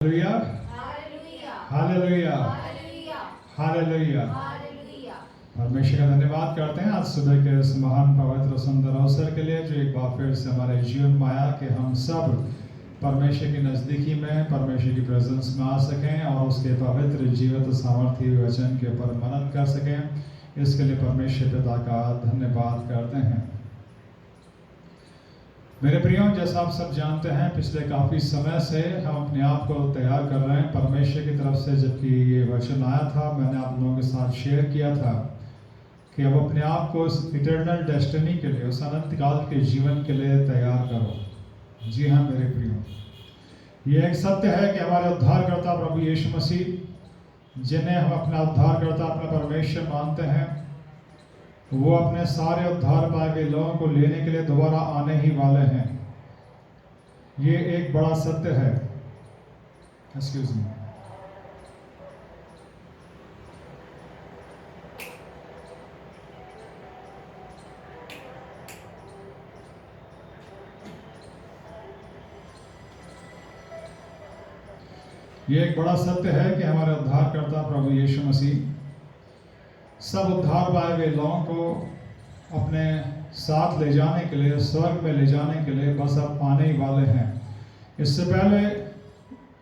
Hallelujah, hallelujah, hallelujah. परमेश्वर का धन्यवाद करते हैं आज सुबह के इस महान पवित्र सुंदर अवसर के लिए जो एक बार फिर से हमारे जीवन में आया कि हम सब परमेश्वर की नज़दीकी में परमेश्वर की प्रेजेंस में आ सकें और उसके पवित्र जीवित सामर्थ्य वचन के ऊपर मनन कर सकें। इसके लिए परमेश्वर पिता का धन्यवाद करते हैं। मेरे प्रियो, जैसा आप सब जानते हैं पिछले काफ़ी समय से हम अपने आप को तैयार कर रहे हैं परमेश्वर की तरफ से। जबकि ये वचन आया था, मैंने आप लोगों के साथ शेयर किया था कि अब अपने आप को उस इटर्नल डेस्टिनी के लिए, उस अनंत काल के जीवन के लिए तैयार करो। जी हाँ मेरे प्रियो, ये एक सत्य है कि हमारे उद्धारकर्ता प्रभु यीशु मसीह, जिन्हें हम अपना उद्धारकर्ता अपना परमेश्वर मानते हैं, वो अपने सारे उद्धार पाए गए लोगों को लेने के लिए दोबारा आने ही वाले हैं। ये एक बड़ा सत्य है। Excuse me. ये एक बड़ा सत्य है कि हमारे उद्धारकर्ता प्रभु यीशु मसीह सब उद्धार पाए गए लोगों को अपने साथ ले जाने के लिए, स्वर्ग में ले जाने के लिए बस अब आने ही वाले हैं। इससे पहले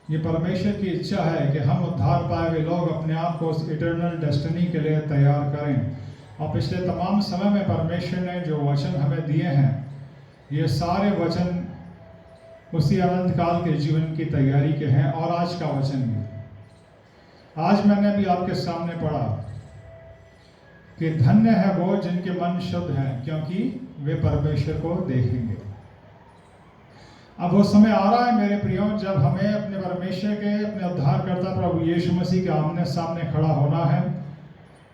ये परमेश्वर की इच्छा है कि हम उद्धार पाए हुए लोग अपने आप को उस इटर्नल डेस्टिनी के लिए तैयार करें। और पिछले तमाम समय में परमेश्वर ने जो वचन हमें दिए हैं, ये सारे वचन उसी अनंत काल के जीवन की तैयारी के हैं। और आज का वचन भी, आज मैंने भी आपके सामने पढ़ा कि धन्य है वो जिनके मन शुद्ध हैं, क्योंकि वे परमेश्वर को देखेंगे। अब वो समय आ रहा है मेरे प्रियो, जब हमें अपने परमेश्वर के, अपने उद्धारकर्ता प्रभु यीशु मसीह के आमने सामने खड़ा होना है।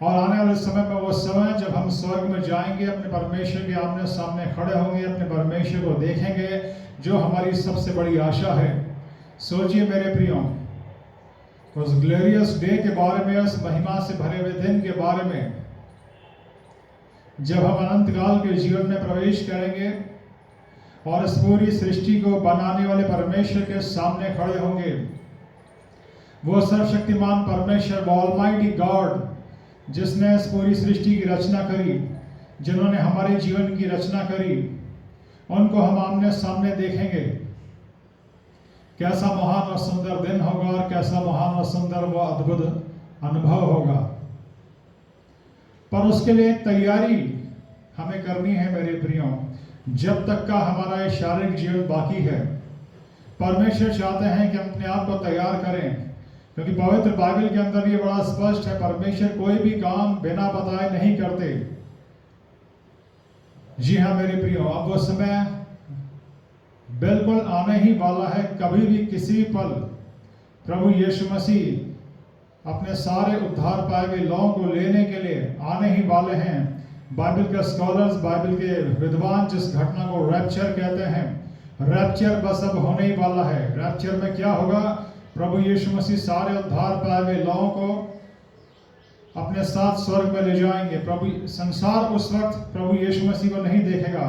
और आने वाले समय में वो समय जब हम स्वर्ग में जाएंगे, अपने परमेश्वर के आमने सामने खड़े होंगे, अपने परमेश्वर को देखेंगे, जो हमारी सबसे बड़ी आशा है। सोचिए मेरे प्रियो, उस ग्लोरियस डे के बारे में, उस महिमा से भरे हुए दिन के बारे में, जब हम अनंत काल के जीवन में प्रवेश करेंगे और इस पूरी सृष्टि को बनाने वाले परमेश्वर के सामने खड़े होंगे। वो सर्वशक्तिमान परमेश्वर, वो ऑलमाइटी गॉड, जिसने इस पूरी सृष्टि की रचना करी, जिन्होंने हमारे जीवन की रचना करी, उनको हम आमने सामने देखेंगे। कैसा महान और सुंदर दिन होगा और कैसा महान और सुंदर वो अद्भुत अनुभव होगा। पर उसके लिए एक तैयारी हमें करनी है मेरे प्रियो। जब तक का हमारा शारीरिक जीवन बाकी है, परमेश्वर चाहते हैं कि हम अपने आप को तैयार करें, क्योंकि पवित्र बाइबल के अंदर ये बड़ा स्पष्ट है, परमेश्वर कोई भी काम बिना बताए नहीं करते। जी हाँ मेरे प्रियो, अब वो समय बिल्कुल आने ही वाला है। कभी भी किसी पल प्रभु यीशु मसीह अपने सारे उद्धार पाए हुए लोगों को लेने के लिए आने ही वाले हैं। बाइबल के स्कॉलर्स, बाइबल के विद्वान जिस घटना को रैप्चर कहते हैं, रैप्चर बस अब होने ही वाला है। रैप्चर में क्या होगा? प्रभु यीशु मसीह सारे उद्धार पाए हुए लोगों को अपने साथ स्वर्ग में ले जाएंगे। प्रभु संसार उस वक्त प्रभु यीशु मसीह को नहीं देखेगा।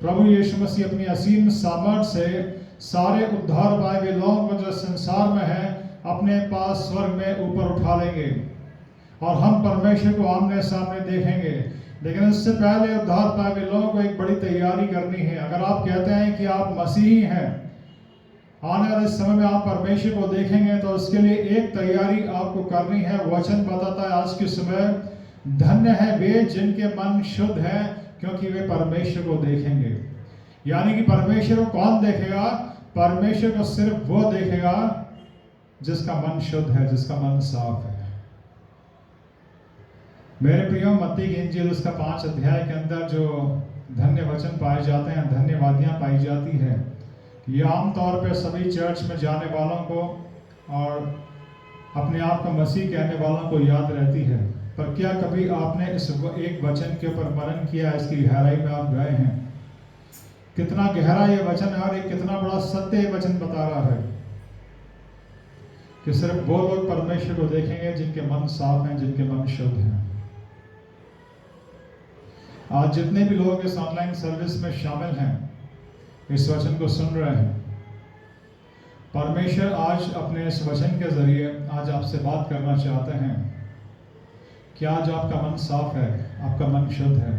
प्रभु यीशु मसीह अपनी असीम सामर्थ से सारे उद्धार पाए हुए लोगों को जो संसार में है अपने पास स्वर्ग में ऊपर उठा लेंगे और हम परमेश्वर को आमने सामने देखेंगे। लेकिन इससे पहले उद्धार पाए हुए लोगों को एक बड़ी तैयारी करनी है। अगर आप कहते हैं कि आप मसीही हैं, आने वाले समय में आप परमेश्वर को देखेंगे, तो उसके लिए एक तैयारी आपको करनी है। वचन बताता है आज के समय, धन्य है वे जिनके मन शुद्ध है, क्योंकि वे परमेश्वर को देखेंगे। यानी कि परमेश्वर को कौन देखेगा? परमेश्वर को सिर्फ वो देखेगा जिसका मन शुद्ध है, जिसका मन साफ है। मेरे प्रियो, मत्ती की इंजील उसका 5 अध्याय के अंदर जो धन्य वचन पाए जाते हैं, धन्यवादियां पाई जाती है, ये आमतौर पर सभी चर्च में जाने वालों को और अपने आप को मसीह कहने वालों को याद रहती है। पर क्या कभी आपने इस एक वचन के ऊपर मनन किया? इसकी गहराई में आप गए हैं? कितना गहरा ये वचन है और ये कितना बड़ा सत्य ये वचन बता रहा है कि सिर्फ वो लोग परमेश्वर को देखेंगे जिनके मन साफ हैं, जिनके मन शुद्ध हैं। आज जितने भी लोग इस ऑनलाइन सर्विस में शामिल हैं, इस वचन को सुन रहे हैं, परमेश्वर आज अपने इस वचन के जरिए आज आपसे बात करना चाहते हैं कि आज आपका मन साफ है, आपका मन शुद्ध है,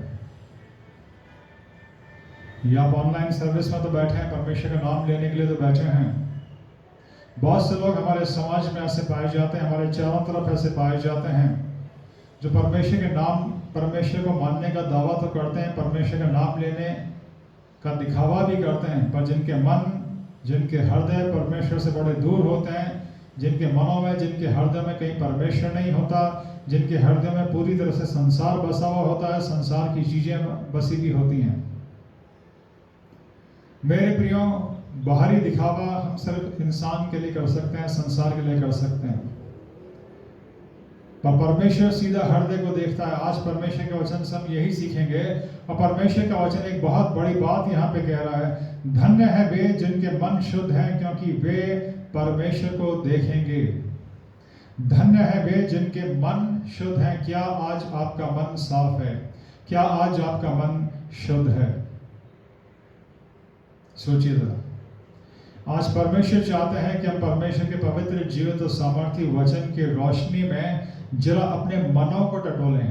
या आप ऑनलाइन सर्विस में तो बैठे हैं, परमेश्वर का नाम लेने के लिए तो बैठे हैं। बहुत से लोग हमारे समाज में ऐसे पाए जाते हैं, हमारे चारों तरफ ऐसे पाए जाते हैं जो परमेश्वर के नाम, परमेश्वर को मानने का दावा तो करते हैं, परमेश्वर का नाम लेने का दिखावा भी करते हैं, पर जिनके मन, जिनके हृदय परमेश्वर से बड़े दूर होते हैं, जिनके मनों में, जिनके हृदय में कहीं परमेश्वर नहीं होता, जिनके हृदय में पूरी तरह से संसार बसा हुआ होता है, संसार की चीजें बसी हुई होती हैं। मेरे प्रियो, बाहरी दिखावा हम सिर्फ इंसान के लिए कर सकते हैं, संसार के लिए कर सकते हैं, पर परमेश्वर सीधा हृदय को देखता है। आज परमेश्वर के वचन से हम यही सीखेंगे, और परमेश्वर का वचन एक बहुत बड़ी बात यहाँ पे कह रहा है, धन्य है वे जिनके मन शुद्ध हैं, क्योंकि वे परमेश्वर को देखेंगे। धन्य है वे जिनके मन शुद्ध हैं। क्या आज आपका मन साफ है? क्या आज आपका मन शुद्ध है? सोचिए जरा। आज परमेश्वर चाहते हैं कि हम परमेश्वर के पवित्र, जीवित और सामर्थ्य वचन के रोशनी में जरा अपने मनों को टटोलें,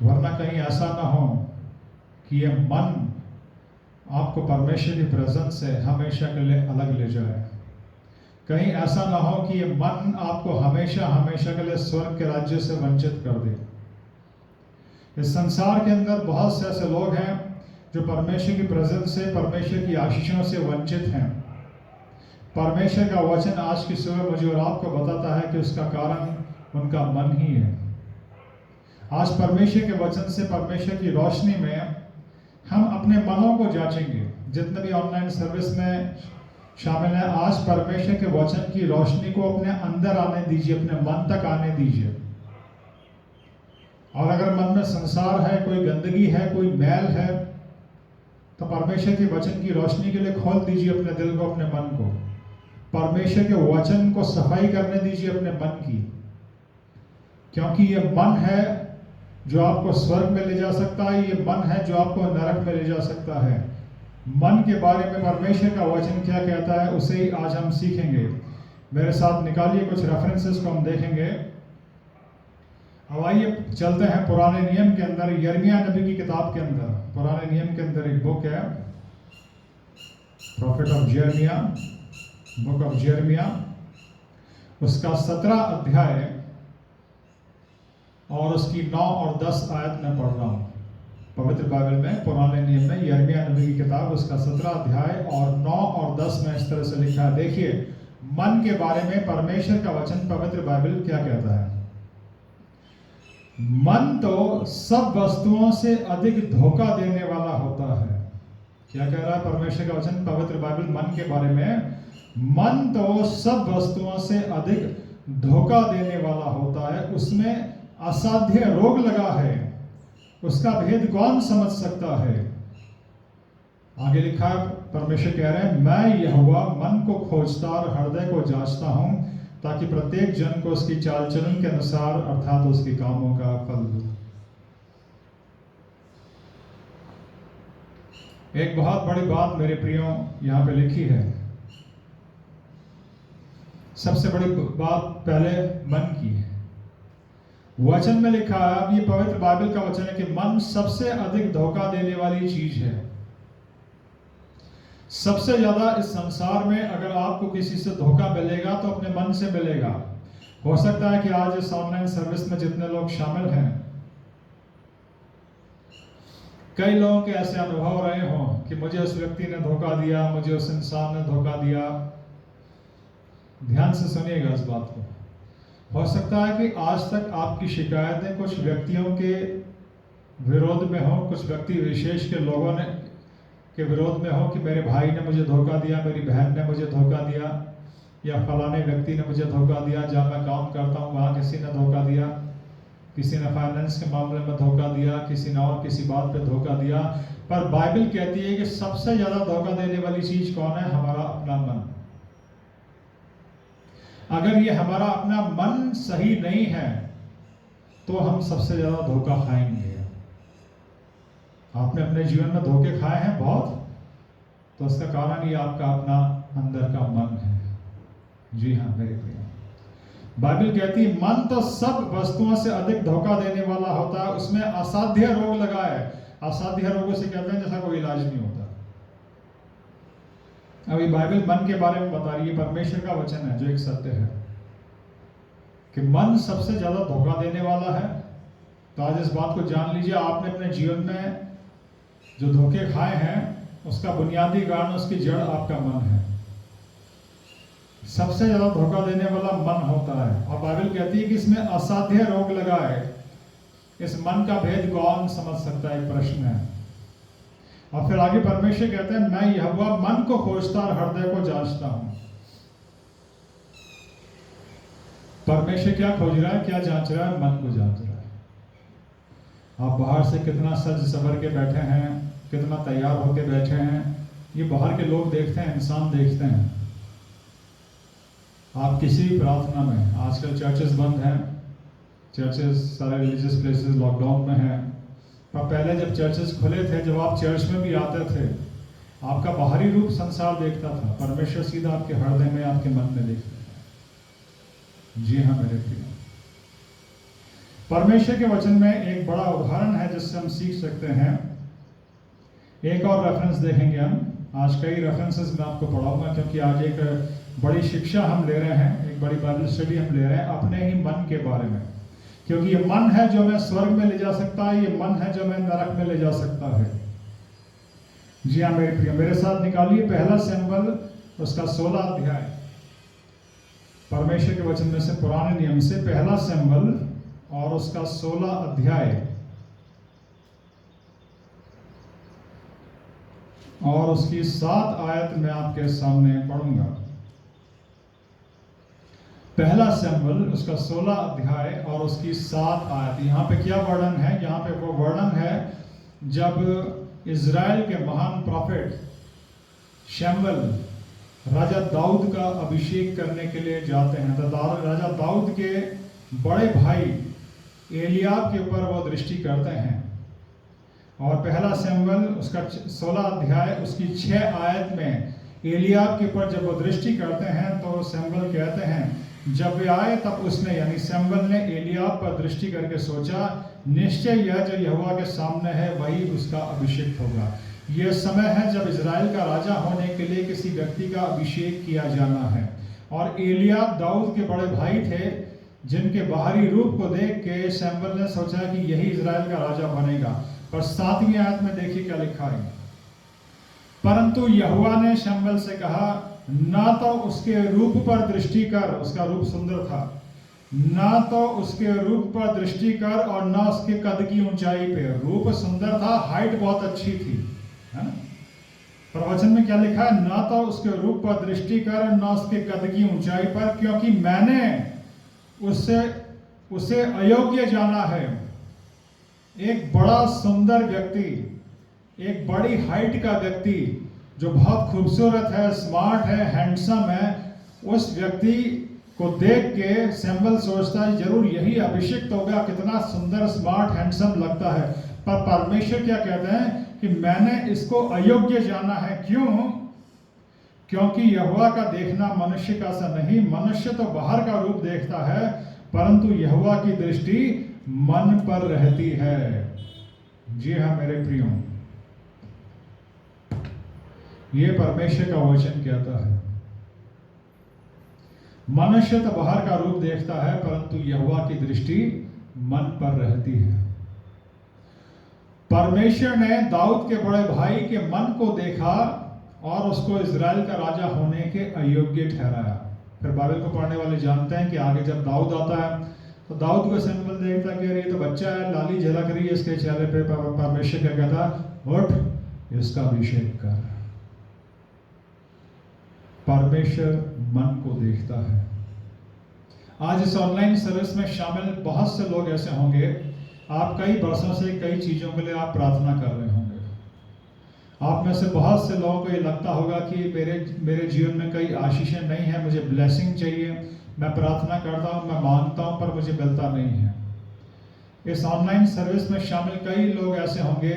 वरना कहीं ऐसा ना हो कि ये मन आपको परमेश्वर की प्रेजेंस से हमेशा के लिए अलग ले जाए। कहीं ऐसा ना हो कि ये मन आपको हमेशा हमेशा के लिए स्वर्ग के राज्य से वंचित कर दे। इस संसार के अंदर बहुत से ऐसे लोग हैं जो परमेश्वर की प्रेजेंस से, परमेश्वर की आशीषों से वंचित हैं। परमेश्वर का वचन आज की सुबह मुझे और आपको बताता है कि उसका कारण उनका मन ही है। आज परमेश्वर के वचन से, परमेश्वर की रोशनी में हम अपने मनों को जांचेंगे। जितने भी ऑनलाइन सर्विस में शामिल हैं, आज परमेश्वर के वचन की रोशनी को अपने अंदर आने दीजिए, अपने मन तक आने दीजिए। और अगर मन में संसार है, कोई गंदगी है, कोई मैल है, तो परमेश्वर के वचन की रोशनी के लिए खोल दीजिए अपने दिल को, अपने मन को। परमेश्वर के वचन को सफाई करने दीजिए अपने मन की, क्योंकि ये मन है जो आपको स्वर्ग में ले जा सकता है, ये मन है जो आपको नरक में ले जा सकता है। मन के बारे में परमेश्वर का वचन क्या कहता है, उसे ही आज हम सीखेंगे। मेरे साथ निकालिए कुछ रेफरेंसेस को हम देखेंगे। अब आइए चलते हैं पुराने नियम के अंदर, यिर्मयाह नबी की किताब के अंदर। पुराने नियम के अंदर एक बुक है, प्रॉफिट ऑफ यिर्मयाह, बुक ऑफ यिर्मयाह, उसका 17 अध्याय और उसकी 9 और 10 आयत में पढ़ रहा हूं। पवित्र बाइबल में पुराने नियम में यिर्मयाह नबी की किताब, उसका 17 अध्याय और 9 और 10 में इस तरह से लिखा है। देखिए मन के बारे में परमेश्वर का वचन, पवित्र बाइबल क्या कहता है। मन तो सब वस्तुओं से अधिक धोखा देने वाला होता है। क्या कह रहा है परमेश्वर का वचन, पवित्र बाइबल, मन के बारे में? मन तो सब वस्तुओं से अधिक धोखा देने वाला होता है, उसमें असाध्य रोग लगा है, उसका भेद कौन समझ सकता है। आगे लिखा है, परमेश्वर कह रहे हैं, मैं यहोवा मन को खोजता और हृदय को जांचता हूं, ताकि प्रत्येक जन को उसकी चाल चलन के अनुसार अर्थात उसके कामों का फल दूं। एक बहुत बड़ी बात मेरे प्रियो यहां पे लिखी है। सबसे बड़ी बात पहले मन की है। वचन में लिखा है, अब ये पवित्र बाइबल का वचन है कि मन सबसे अधिक धोखा देने वाली चीज है। सबसे ज्यादा इस संसार में अगर आपको किसी से धोखा मिलेगा तो अपने मन से मिलेगा। हो सकता है कि आज इस ऑनलाइन सर्विस में जितने लोग शामिल हैं, कई लोगों के ऐसे अनुभव रहे हों कि मुझे उस व्यक्ति ने धोखा दिया, मुझे उस इंसान ने धोखा दिया। ध्यान से सुनिएगा इस बात को। हो सकता है कि आज तक आपकी शिकायतें कुछ व्यक्तियों के विरोध में हो, कुछ व्यक्ति विशेष के लोगों ने के विरोध में हो कि मेरे भाई ने मुझे धोखा दिया, मेरी बहन ने मुझे धोखा दिया, या फलाने व्यक्ति ने मुझे धोखा दिया, जहाँ मैं काम करता हूँ वहाँ किसी ने धोखा दिया, किसी ने फाइनेंस के मामले में धोखा दिया, किसी ने और किसी बात पे धोखा दिया। पर बाइबल कहती है कि सबसे ज्यादा धोखा देने वाली चीज कौन है? हमारा अपना मन। अगर ये हमारा अपना मन सही नहीं है तो हम सबसे ज्यादा धोखा खाएंगे। आपने अपने जीवन में धोखे खाए हैं बहुत? तो उसका कारण ये आपका अपना अंदर का मन है। जी हाँ मेरे प्रिय, बाइबल कहती है मन तो सब वस्तुओं से अधिक धोखा देने वाला होता है, उसमें असाध्य रोग लगा है। असाध्य रोगों से कहते हैं जैसा कोई इलाज नहीं होता। अभी बाइबल मन के बारे में बता रही है, परमेश्वर का वचन है जो एक सत्य है कि मन सबसे ज्यादा धोखा देने वाला है। तो आज इस बात को जान लीजिए, आपने अपने जीवन में जो धोखे खाए हैं उसका बुनियादी कारण, उसकी जड़ आपका मन है। सबसे ज्यादा धोखा देने वाला मन होता है। और बाइबल कहती है कि इसमें असाध्य रोग लगा है। इस मन का भेद कौन समझ सकता है, एक प्रश्न है। और फिर आगे परमेश्वर कहते हैं मैं यहोवा मन को खोजता और हृदय को जांचता हूं। परमेश्वर क्या खोज रहा है, क्या जांच रहा है? मन को जांच रहा है। आप बाहर से कितना सज सवर के बैठे हैं, कितना तैयार होके बैठे हैं, ये बाहर के लोग देखते हैं, इंसान देखते हैं। आप किसी भी प्रार्थना में, आजकल चर्चेस बंद हैं, चर्चेस सारे रिलीजियस प्लेसेस लॉकडाउन में हैं, पर पहले जब चर्चेस खुले थे, जब आप चर्च में भी आते थे, आपका बाहरी रूप संसार देखता था, परमेश्वर सीधा आपके हृदय में, आपके मन में देखता था। जी हाँ मेरे प्रिय, परमेश्वर के वचन में एक बड़ा उदाहरण है जिससे हम सीख सकते हैं। एक और रेफरेंस देखेंगे हम। आज कई रेफरेंसेस मैं आपको पढ़ाऊंगा क्योंकि आज एक बड़ी शिक्षा हम ले रहे हैं, एक बड़ी बाइबल स्टडी हम ले रहे हैं अपने ही मन के बारे में। क्योंकि ये मन है जो हमें स्वर्ग में ले जा सकता है, ये मन है जो हमें नरक में ले जा सकता है। जी हाँ मेरे प्रिय, मेरे साथ निकालिए पहला शमूएल उसका 16 अध्याय, परमेश्वर के वचन में से, पुराने नियम से पहला शमूएल और उसका 16 अध्याय और उसकी 7 आयत मैं आपके सामने पढ़ूंगा। पहला शमूएल उसका 16 अध्याय और उसकी 7 आयत। यहाँ पे क्या वर्णन है? यहाँ पे वो वर्णन है जब इज़राइल के महान प्रॉफिट शमूएल राजा दाऊद का अभिषेक करने के लिए जाते हैं, तो राजा दाऊद के बड़े भाई एलियाब के ऊपर वो दृष्टि करते हैं। और पहला शमूएल उसका 16 अध्याय उसकी 6 आयत में एलियाब के ऊपर जब वो दृष्टि करते हैं तो शमूएल कहते हैं, जब वे आए तब उसने, यानी शमूएल ने एलियाब पर दृष्टि करके सोचा, निश्चय यह जो यहोवा के सामने है वही उसका अभिषेक होगा। यह समय है जब इज़राइल का राजा होने के लिए किसी व्यक्ति का अभिषेक किया जाना है। और एलियाब दाऊद के बड़े भाई थे जिनके बाहरी रूप को देख के शमूएल ने सोचा कि यही इज़राइल का राजा बनेगा। पर 7वीं आयत में देखिए क्या लिखा है, परंतु यहोवा ने शमूएल से कहा, ना तो उसके रूप पर दृष्टि कर, उसका रूप सुंदर था, ना तो उसके रूप पर दृष्टि कर और ना उसके कद की ऊंचाई पे। रूप सुंदर था, हाइट बहुत अच्छी थी, है? पर वचन में क्या लिखा है? ना तो उसके रूप पर दृष्टि कर ना उसके कद की ऊंचाई पर, क्योंकि मैंने उसे अयोग्य जाना है। एक बड़ा सुंदर व्यक्ति, एक बड़ी हाइट का व्यक्ति जो बहुत खूबसूरत है, स्मार्ट है, हैंडसम है, उस व्यक्ति को देख के शमूएल सोचता है जरूर यही अभिषिक्त होगा, कितना सुंदर, स्मार्ट, हैंडसम लगता है। पर परमेश्वर क्या कहते हैं कि मैंने इसको अयोग्य जाना है। क्यों? क्योंकि यहोवा का देखना मनुष्य का सा नहीं, मनुष्य तो बाहर का रूप देखता है, परंतु यहोवा की दृष्टि मन पर रहती है। जी हाँ मेरे प्रियो, ये परमेश्वर का वचन कहता है। मनुष्य तो बाहर का रूप देखता है, परंतु यहोवा की दृष्टि मन पर रहती है। परमेश्वर ने दाऊद के बड़े भाई के मन को देखा और उसको इज़राइल का राजा होने के अयोग्य ठहराया। फिर बाइबल को पढ़ने वाले जानते हैं कि आगे जब दाऊद आता है तो दाऊद को शमूएल देखता कि अरे ये तो बच्चा है, लाली झलक रही है इसके चेहरे पे। परमेश्वर क्या कहता, उठ इसका अभिषेक कर। परमेश्वर मन को देखता है। आज इस ऑनलाइन सर्विस में शामिल बहुत से लोग ऐसे होंगे, आप कई वर्षों से कई चीजों के लिए आप प्रार्थना कर रहे होंगे। आप में से बहुत से लोगों को ये लगता होगा कि मेरे जीवन में कई आशीषें नहीं है, मुझे ब्लेसिंग चाहिए, मैं प्रार्थना करता हूँ, मैं मांगता हूँ, पर मुझे मिलता नहीं है। इस ऑनलाइन सर्विस में शामिल कई लोग ऐसे होंगे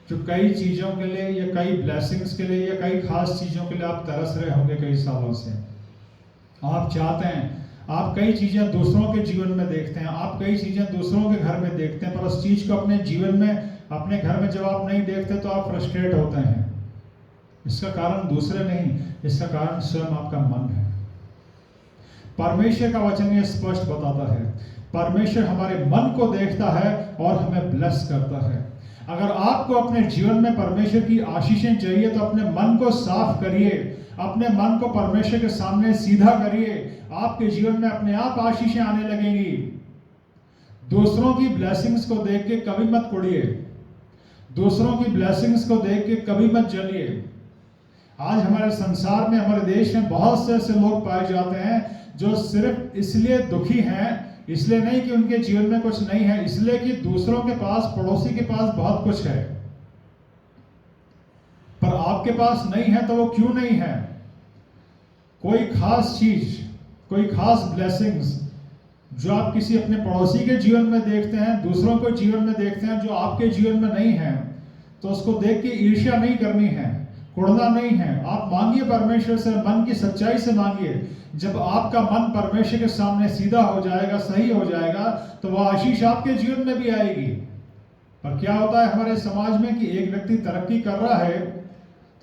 जो कई चीज़ों के लिए या कई ब्लेसिंग्स के लिए या कई खास चीज़ों के लिए आप तरस रहे होंगे कई सालों से। आप चाहते हैं, आप कई चीज़ें दूसरों के जीवन में देखते हैं, आप कई चीज़ें दूसरों के घर में देखते हैं, पर उस चीज़ को अपने जीवन में, अपने घर में जब आप नहीं देखते तो आप फ्रस्ट्रेट होते हैं। इसका कारण दूसरे नहीं, इसका कारण स्वयं आपका मन है। परमेश्वर का वचन ये स्पष्ट बताता है, परमेश्वर हमारे मन को देखता है और हमें ब्लेस करता है। अगर आपको अपने जीवन में परमेश्वर की आशीषें चाहिए तो अपने मन को साफ करिए, अपने मन को परमेश्वर के सामने सीधा करिए, आपके जीवन में अपने आप आशीषें आने लगेंगी। दूसरों की ब्लेसिंग्स को देख के कभी मत कुड़िए, दूसरों की ब्लेसिंग्स को देख के कभी मत जलिए। आज हमारे संसार में, हमारे देश में बहुत से ऐसे लोग पाए जाते हैं जो सिर्फ इसलिए दुखी हैं, इसलिए नहीं कि उनके जीवन में कुछ नहीं है, इसलिए कि दूसरों के पास, पड़ोसी के पास बहुत कुछ है, पर आपके पास नहीं है। तो वो क्यों नहीं है? कोई खास चीज, कोई खास ब्लेसिंग्स जो आप किसी अपने पड़ोसी के जीवन में देखते हैं, दूसरों के जीवन में देखते हैं, जो आपके जीवन में नहीं है, तो उसको देख के ईर्ष्या नहीं करनी है, कुड़ना नहीं है। आप मांगिए परमेश्वर से, मन की सच्चाई से मांगिए। जब आपका मन परमेश्वर के सामने सीधा हो जाएगा, सही हो जाएगा, तो वह आशीष आपके जीवन में भी आएगी। पर क्या होता है हमारे समाज में कि एक व्यक्ति तरक्की कर रहा है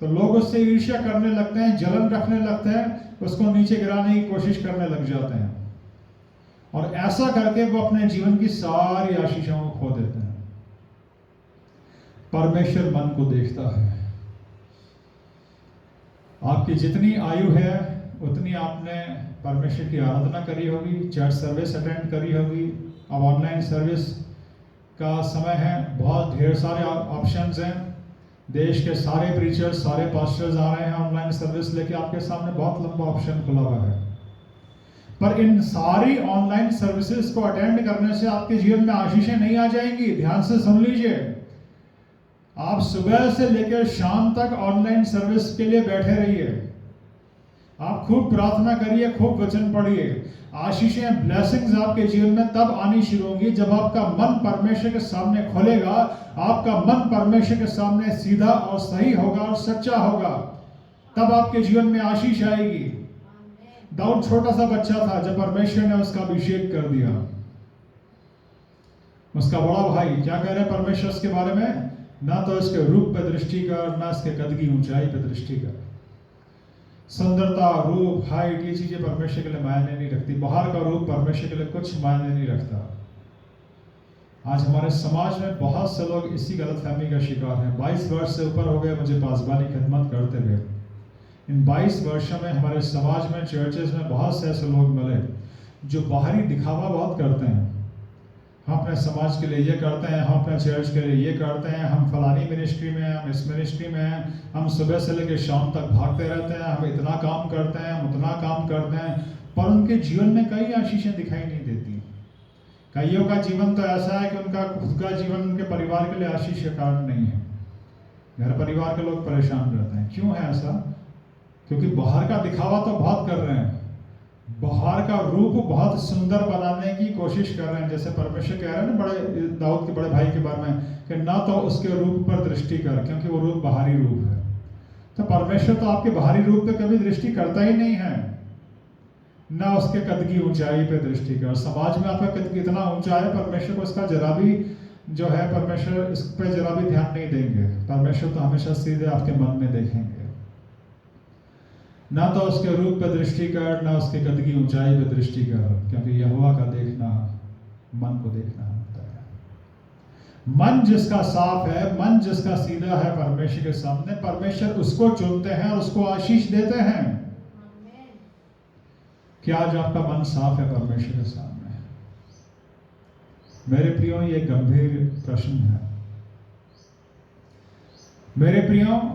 तो लोग उससे ईर्ष्या करने लगते हैं, जलन रखने लगते हैं, उसको नीचे गिराने की कोशिश करने लग जाते हैं, और ऐसा करके वो अपने जीवन की सारी आशीषों को खो देते हैं। परमेश्वर मन को देखता है। आपकी जितनी आयु है उतनी आपने परमेश्वर की आराधना करी होगी, चर्च सर्विस अटेंड करी होगी। अब ऑनलाइन सर्विस का समय है, बहुत ढेर सारे ऑप्शंस हैं। देश के सारे प्रीचर्स, सारे पास्टर्स आ रहे हैं ऑनलाइन सर्विस लेके, आपके सामने बहुत लंबा ऑप्शन खुला हुआ है। पर इन सारी ऑनलाइन सर्विसेज को अटेंड करने से आपके जीवन में आशीषें नहीं आ जाएंगी। ध्यान से सुन लीजिए, आप सुबह से लेकर शाम तक ऑनलाइन सर्विस के लिए बैठे रहिए, आप खूब प्रार्थना करिए, खूब वचन पढ़िए। आशीषें, ब्लेसिंग्स आपके जीवन में तब आनी शुरू होंगी जब आपका मन परमेश्वर के सामने खोलेगा, आपका मन परमेश्वर के सामने सीधा और सही होगा और सच्चा होगा, तब आपके जीवन में आशीष आएगी। दाऊद छोटा सा बच्चा था जब परमेश्वर ने उसका अभिषेक कर दिया। उसका बड़ा भाई क्या कह रहे हैं परमेश्वर उसके बारे में? ना तो इसके रूप पे दृष्टि कर, ना इसके कद की ऊंचाई पे दृष्टि कर। सुंदरता, रूप, हाइट, ये चीजें परमेश्वर के लिए मायने नहीं रखती। बाहर का रूप परमेश्वर के लिए कुछ मायने नहीं रखता। आज हमारे समाज में बहुत से लोग इसी गलतफहमी का शिकार हैं। 22 वर्ष से ऊपर हो गए मुझे पासबानी खिदमत करते हुए। इन 22 वर्षों में हमारे समाज में, चर्चेस में बहुत से ऐसे लोग मिले जो बाहरी दिखावा बहुत करते हैं। हम अपने समाज के लिए ये करते हैं, हम अपने चर्च के लिए ये करते हैं, हम फलानी मिनिस्ट्री में हैं, हम इस मिनिस्ट्री में हैं, हम सुबह से लेकर शाम तक भागते रहते हैं, हम इतना काम करते हैं, हम उतना काम करते हैं, पर उनके जीवन में कई आशीषें दिखाई नहीं देती। कईयों का जीवन तो ऐसा है कि उनका खुद का जीवन उनके परिवार के लिए आशीष का कारण नहीं है। घर परिवार के लोग परेशान रहते हैं। क्यों है ऐसा? क्योंकि बाहर का दिखावा तो बहुत कर रहे हैं, बाहर का रूप बहुत सुंदर बनाने की कोशिश कर रहे हैं। जैसे परमेश्वर कह रहे हैं ना बड़े दाऊद के बड़े भाई के बारे में कि ना तो उसके रूप पर दृष्टि कर, क्योंकि वो रूप बाहरी रूप है। तो परमेश्वर तो आपके बाहरी रूप पे कभी दृष्टि करता ही नहीं है, ना उसके कद की ऊंचाई पे दृष्टि कर। समाज में आपका कद कितना ऊंचा है, परमेश्वर को उसका जरा भी जो है, परमेश्वर इस पे जरा भी ध्यान नहीं देंगे। परमेश्वर तो हमेशा सीधे आपके मन में देखेंगे। ना तो उसके रूप पे दृष्टि कर, ना उसके कद की ऊंचाई पे दृष्टि कर, क्योंकि यहोवा का देखना मन को देखना होता है। मन जिसका साफ है, मन जिसका सीधा है परमेश्वर के सामने, परमेश्वर उसको चुनते हैं और उसको आशीष देते हैं। क्या आज आपका मन साफ है परमेश्वर के सामने? मेरे प्रियो, ये गंभीर प्रश्न है। मेरे प्रियो,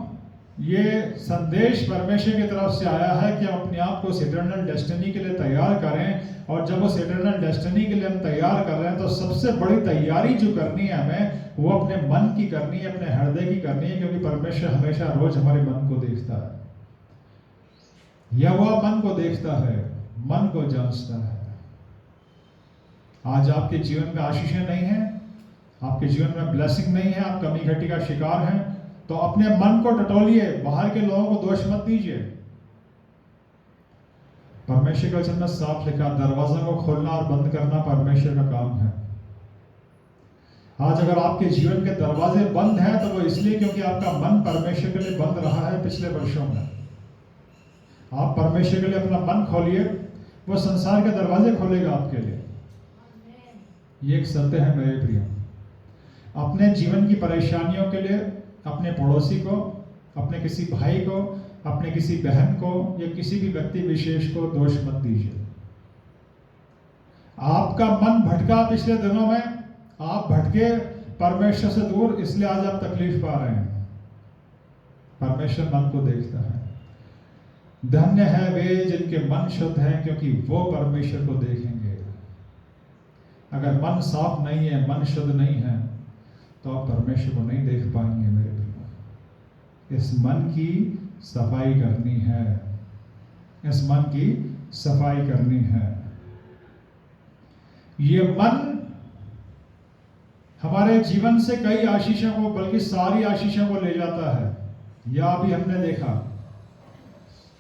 ये संदेश परमेश्वर की तरफ से आया है कि हम अपने आप को उस इटर्नल डेस्टिनी के लिए तैयार करें। और जब उस इटर्नल डेस्टिनी के लिए हम तैयार कर रहे हैं तो सबसे बड़ी तैयारी जो करनी है हमें, वो अपने मन की करनी है, अपने हृदय की करनी है, क्योंकि परमेश्वर हमेशा रोज हमारे मन को देखता है। यहोवा मन को देखता है, मन को जांचता है। आज आपके जीवन में आशीषें नहीं है, आपके जीवन में ब्लेसिंग नहीं है, आप कमी घटी का शिकार हैं, तो अपने मन को टटोलिए, बाहर के लोगों को दोष मत दीजिए। परमेश्वर के वचन में साफ लिखा, दरवाजा को खोलना और बंद करना परमेश्वर का काम है। आज अगर आपके जीवन के दरवाजे बंद हैं तो वो इसलिए क्योंकि आपका मन परमेश्वर के लिए बंद रहा है पिछले वर्षों में। आप परमेश्वर के लिए अपना मन खोलिए, वो संसार के दरवाजे खोलेगा आपके लिए। ये एक सत्य है मेरे प्रिय। अपने जीवन की परेशानियों के लिए अपने पड़ोसी को, अपने किसी भाई को, अपने किसी बहन को या किसी भी व्यक्ति विशेष को दोष मत दीजिए। आपका मन भटका पिछले दिनों में, आप भटके परमेश्वर से दूर, इसलिए आज आप तकलीफ पा रहे हैं। परमेश्वर मन को देखता है। धन्य है वे जिनके मन शुद्ध हैं, क्योंकि वो परमेश्वर को देखेंगे। अगर मन साफ नहीं है, मन शुद्ध नहीं है, तो आप परमेश्वर को नहीं देख पाएंगे मेरे प्रिय। इस मन की सफाई करनी है, इस मन की सफाई करनी है। ये मन हमारे जीवन से कई आशीषों को, बल्कि सारी आशीषों को ले जाता है। यह अभी हमने देखा,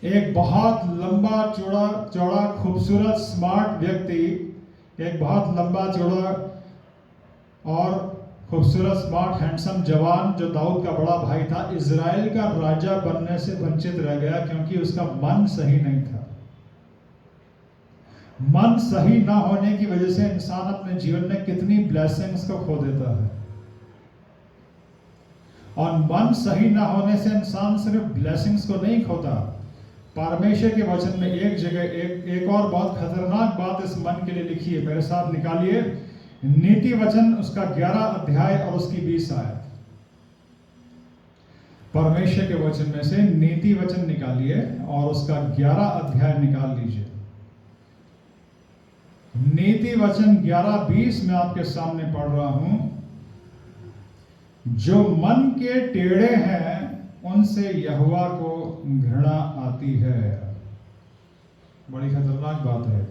एक बहुत लंबा चौड़ा खूबसूरत स्मार्ट व्यक्ति, एक बहुत लंबा चौड़ा और खूबसूरत स्मार्ट हैंडसम जवान जो दाऊद का बड़ा भाई था, इजराइल का राजा बनने से वंचित रह गया क्योंकि उसका मन सही नहीं था। मन सही ना होने की वजह से इंसान अपने जीवन में कितनी ब्लेसिंग्स को खो देता है। और मन सही ना होने से इंसान सिर्फ ब्लेसिंग्स को नहीं खोता। परमेश्वर के वचन में एक जगह एक और बहुत खतरनाक बात इस मन के लिए लिखी है, मेरे साथ निकालिए। नीति वचन उसका 11 अध्याय और उसकी 20 आयत। परमेश्वर के वचन में से नीति वचन निकालिए और उसका 11 अध्याय निकाल लीजिए। नीति वचन 11:20 में आपके सामने पढ़ रहा हूं। जो मन के टेढ़े हैं उनसे यहोवा को घृणा आती है। बड़ी खतरनाक बात है।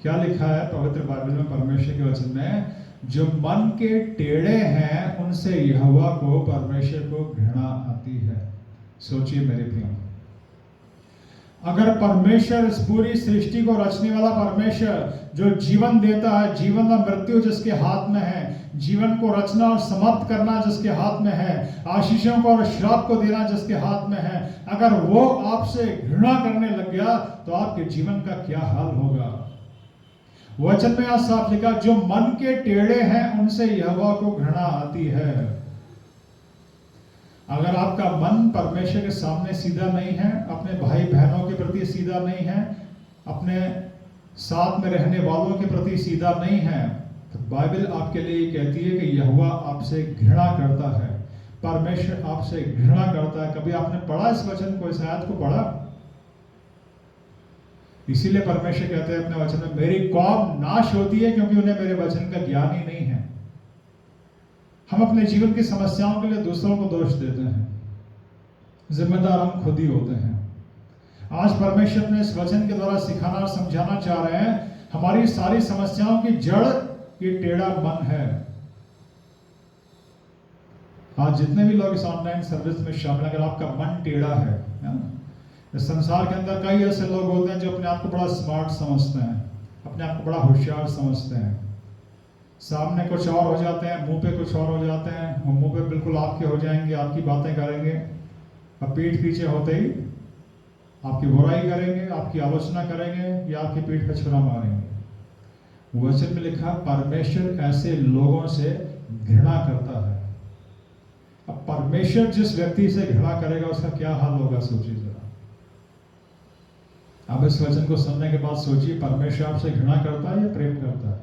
क्या लिखा है पवित्र बाइबल में, परमेश्वर के वचन में? जो मन के टेढ़े हैं उनसे यहोवा को, परमेश्वर को घृणा आती है। सोचिए मेरे प्रिय, अगर परमेश्वर इस पूरी सृष्टि को रचने वाला परमेश्वर जो जीवन देता है, जीवन और मृत्यु जिसके हाथ में है, जीवन को रचना और समाप्त करना जिसके हाथ में है, आशीषों को और श्राप को देना जिसके हाथ में है, अगर वो आपसे घृणा करने लग गया तो आपके जीवन का क्या हाल होगा? वचन में आज साफ लिखा, जो मन के टेढ़े हैं उनसे यहोवा को घृणा आती है। अगर आपका मन परमेश्वर के सामने सीधा नहीं है, अपने भाई बहनों के प्रति सीधा नहीं है, अपने साथ में रहने वालों के प्रति सीधा नहीं है, तो बाइबल आपके लिए कहती है कि यहोवा आपसे घृणा करता है, परमेश्वर आपसे घृणा करता है। कभी आपने पढ़ा इस वचन को, इस आयत को पढ़ा? इसीलिए परमेश्वर कहते हैं अपने वचन में, मेरी कौम नाश होती है क्योंकि उन्हें मेरे वचन का ज्ञान ही नहीं है। हम अपने जीवन की समस्याओं के लिए दूसरों को दोष देते हैं, जिम्मेदार हम खुद ही होते हैं। आज परमेश्वर अपने इस वचन के द्वारा सिखाना और समझाना चाह रहे हैं, हमारी सारी समस्याओं की जड़ ये टेढ़ा मन है। आज जितने भी लोग इस ऑनलाइन सर्विस में शामिल, अगर आपका मन टेढ़ा है ना, इस संसार के अंदर कई ऐसे लोग होते हैं जो अपने आप को बड़ा स्मार्ट समझते हैं, अपने आप को बड़ा होशियार समझते हैं, सामने कुछ और हो जाते हैं, मुंह पे कुछ और हो जाते हैं, वो मुंह पे बिल्कुल आपके हो जाएंगे, आपकी बातें करेंगे, अब पीठ पीछे होते ही आपकी बुराई करेंगे, आपकी आलोचना करेंगे या आपकी पीठ पे छुरा मारेंगे। वचन में लिखा, परमेश्वर ऐसे लोगों से घृणा करता है। अब परमेश्वर जिस व्यक्ति से घृणा करेगा उसका क्या हाल होगा, सोचिए जरा। अब इस वचन को सुनने के बाद सोचिए, परमेश्वर आपसे घृणा करता है या प्रेम करता है?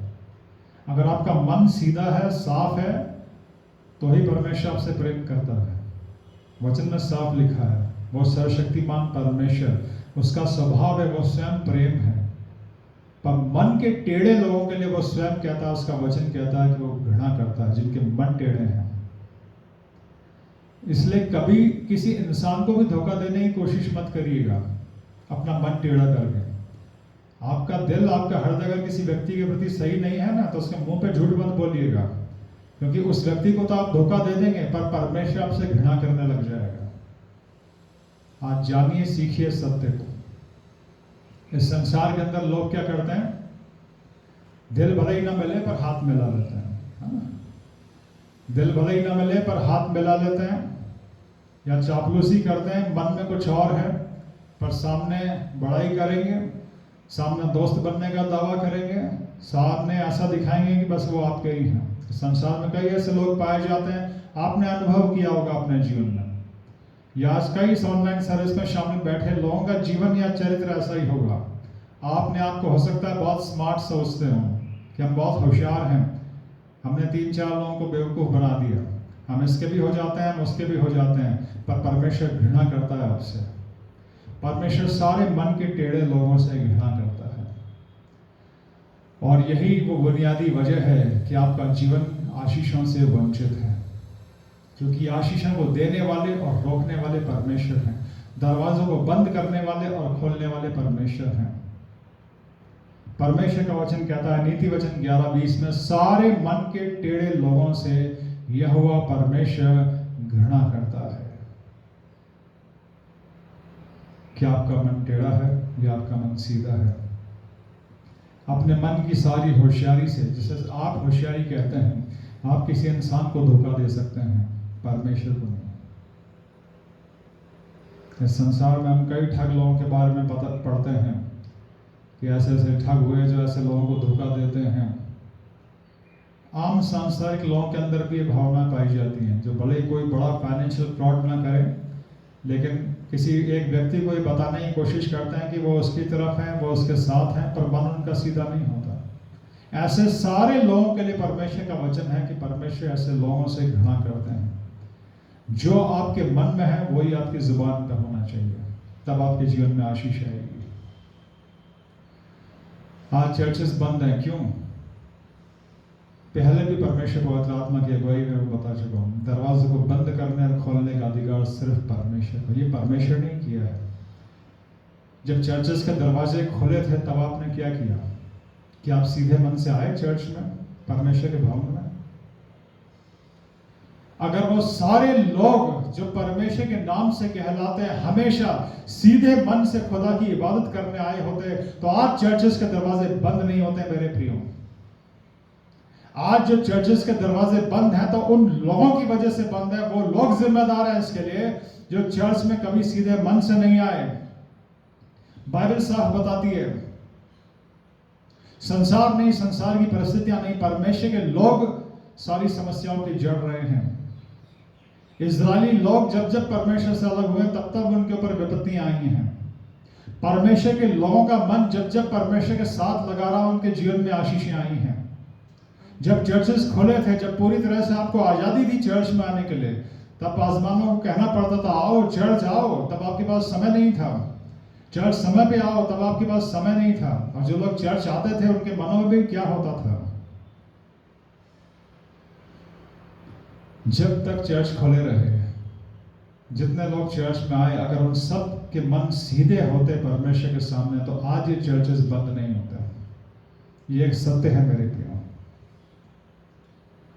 अगर आपका मन सीधा है, साफ है, तो ही परमेश्वर आपसे प्रेम करता है। वचन में साफ लिखा है, वो सर्वशक्तिमान परमेश्वर, उसका स्वभाव है, वो स्वयं प्रेम है। पर मन के टेढ़े लोगों के लिए वो स्वयं कहता है, उसका वचन कहता है कि वो घृणा करता है जिनके मन टेढ़े हैं। इसलिए कभी किसी इंसान को भी धोखा देने की कोशिश मत करिएगा अपना मन टेढ़ा करके। आपका दिल, आपका हृदय अगर किसी व्यक्ति के प्रति सही नहीं है ना, तो उसके मुंह पे झूठ मत बोलिएगा। क्योंकि उस व्यक्ति को तो आप धोखा दे देंगे, पर परमेश्वर आपसे घृणा करने लग जाएगा। आज जानिए, सीखिए सत्य को। इस संसार के अंदर लोग क्या करते हैं? दिल भले ही ना मिले पर हाथ मिला लेते हैं, है ना? दिल भले ही ना मिले पर हाथ मिला लेते हैं, या चापलूसी करते हैं, मन में कुछ और है पर सामने बड़ाई करेंगे, सामने दोस्त बनने का दावा करेंगे, सामने ऐसा दिखाएंगे कि बस वो आपके ही हैं। संसार में कई ऐसे लोग पाए जाते हैं, आपने अनुभव किया होगा अपने जीवन में, या आज कई ऑनलाइन सर्विस में शामिल बैठे लोगों का जीवन या चरित्र ऐसा ही होगा। आपने आपको हो सकता है बहुत स्मार्ट सोचते हो कि हम बहुत होशियार हैं, हमने 3-4 लोगों को बेवकूफ़ बना दिया, हम इसके भी हो जाते हैं, हम उसके भी हो जाते हैं, पर परमेश्वर घृणा करता है आपसे। परमेश्वर सारे मन के टेढ़े लोगों से घृणा करता है। और यही वो बुनियादी वजह है कि आपका जीवन आशीषों से वंचित है, क्योंकि आशीषों को देने वाले और रोकने वाले परमेश्वर हैं, दरवाजों को बंद करने वाले और खोलने वाले परमेश्वर हैं। परमेश्वर का वचन कहता है नीति वचन 11:20 में, सारे मन के टेढ़े लोगों से यहोवा परमेश्वर घृणा करता है। क्या आपका मन टेढ़ा है या आपका मन सीधा है? अपने मन की सारी होशियारी से, जिसे आप होशियारी कहते हैं, आप किसी इंसान को धोखा दे सकते हैं, परमेश्वर को नहीं। इस संसार में हम कई ठग लोगों के बारे में पढ़ते हैं कि ऐसे ऐसे ठग हुए जो ऐसे लोगों को धोखा देते हैं। आम सांसारिक लोगों के अंदर भी ये भावना पाई जाती हैं, जो भले ही कोई बड़ा फाइनेंशियल फ्रॉड ना करें, लेकिन किसी एक व्यक्ति को ये बताने की कोशिश करते हैं कि वो उसकी तरफ है, वो उसके साथ है, पर मन उनका सीधा नहीं होता। ऐसे सारे लोगों के लिए परमेश्वर का वचन है कि परमेश्वर ऐसे लोगों से घृणा करते हैं। जो आपके मन में है वही आपकी जुबान पर होना चाहिए, तब आपके जीवन में आशीष आएगी। आज चर्चेस बंद हैं, क्यों? पहले भी परमेश्वर पवित्र आत्मा की अगुवाई में मैं बता चुका हूँ, दरवाजे को बंद करने और खोलने का अधिकार सिर्फ परमेश्वर को, ये परमेश्वर ने किया है। जब चर्चेस के दरवाजे खुले थे तब आपने क्या किया? कि आप सीधे मन से आए चर्च में, परमेश्वर के भवन में? अगर वो सारे लोग जो परमेश्वर के नाम से कहलाते हैं हमेशा सीधे मन से खुदा की इबादत करने आए होते, तो आज चर्चेस के दरवाजे बंद नहीं होते मेरे प्रियो। आज जो चर्चेस के दरवाजे बंद हैं तो उन लोगों की वजह से बंद है। वो लोग जिम्मेदार हैं इसके लिए जो चर्च में कभी सीधे मन से नहीं आए। बाइबल साफ बताती है, संसार नहीं, संसार की परिस्थितियां नहीं, परमेश्वर के लोग सारी समस्याओं की जड़ रहे हैं। इजरायली लोग जब जब परमेश्वर से अलग हुए तब तब उनके ऊपर विपत्तियां आई हैं। परमेश्वर के लोगों का मन जब जब परमेश्वर के साथ लगा रहा, उनके जीवन में आशीषें आई हैं। जब चर्चेस खुले थे, जब पूरी तरह से आपको आजादी थी चर्च में आने के लिए, तब आजमानों को कहना पड़ता था आओ चर्च आओ, तब आपके पास समय नहीं था। चर्च समय पे आओ, तब आपके पास समय नहीं था। और जो लोग चर्च आते थे उनके मनों में भी क्या होता था? जब तक चर्च खुले रहे, जितने लोग चर्च में आए, अगर उन सब के मन सीधे होते परमेश्वर के सामने, तो आज ये चर्चेस बंद नहीं होते। ये एक सत्य है मेरे प्रियो।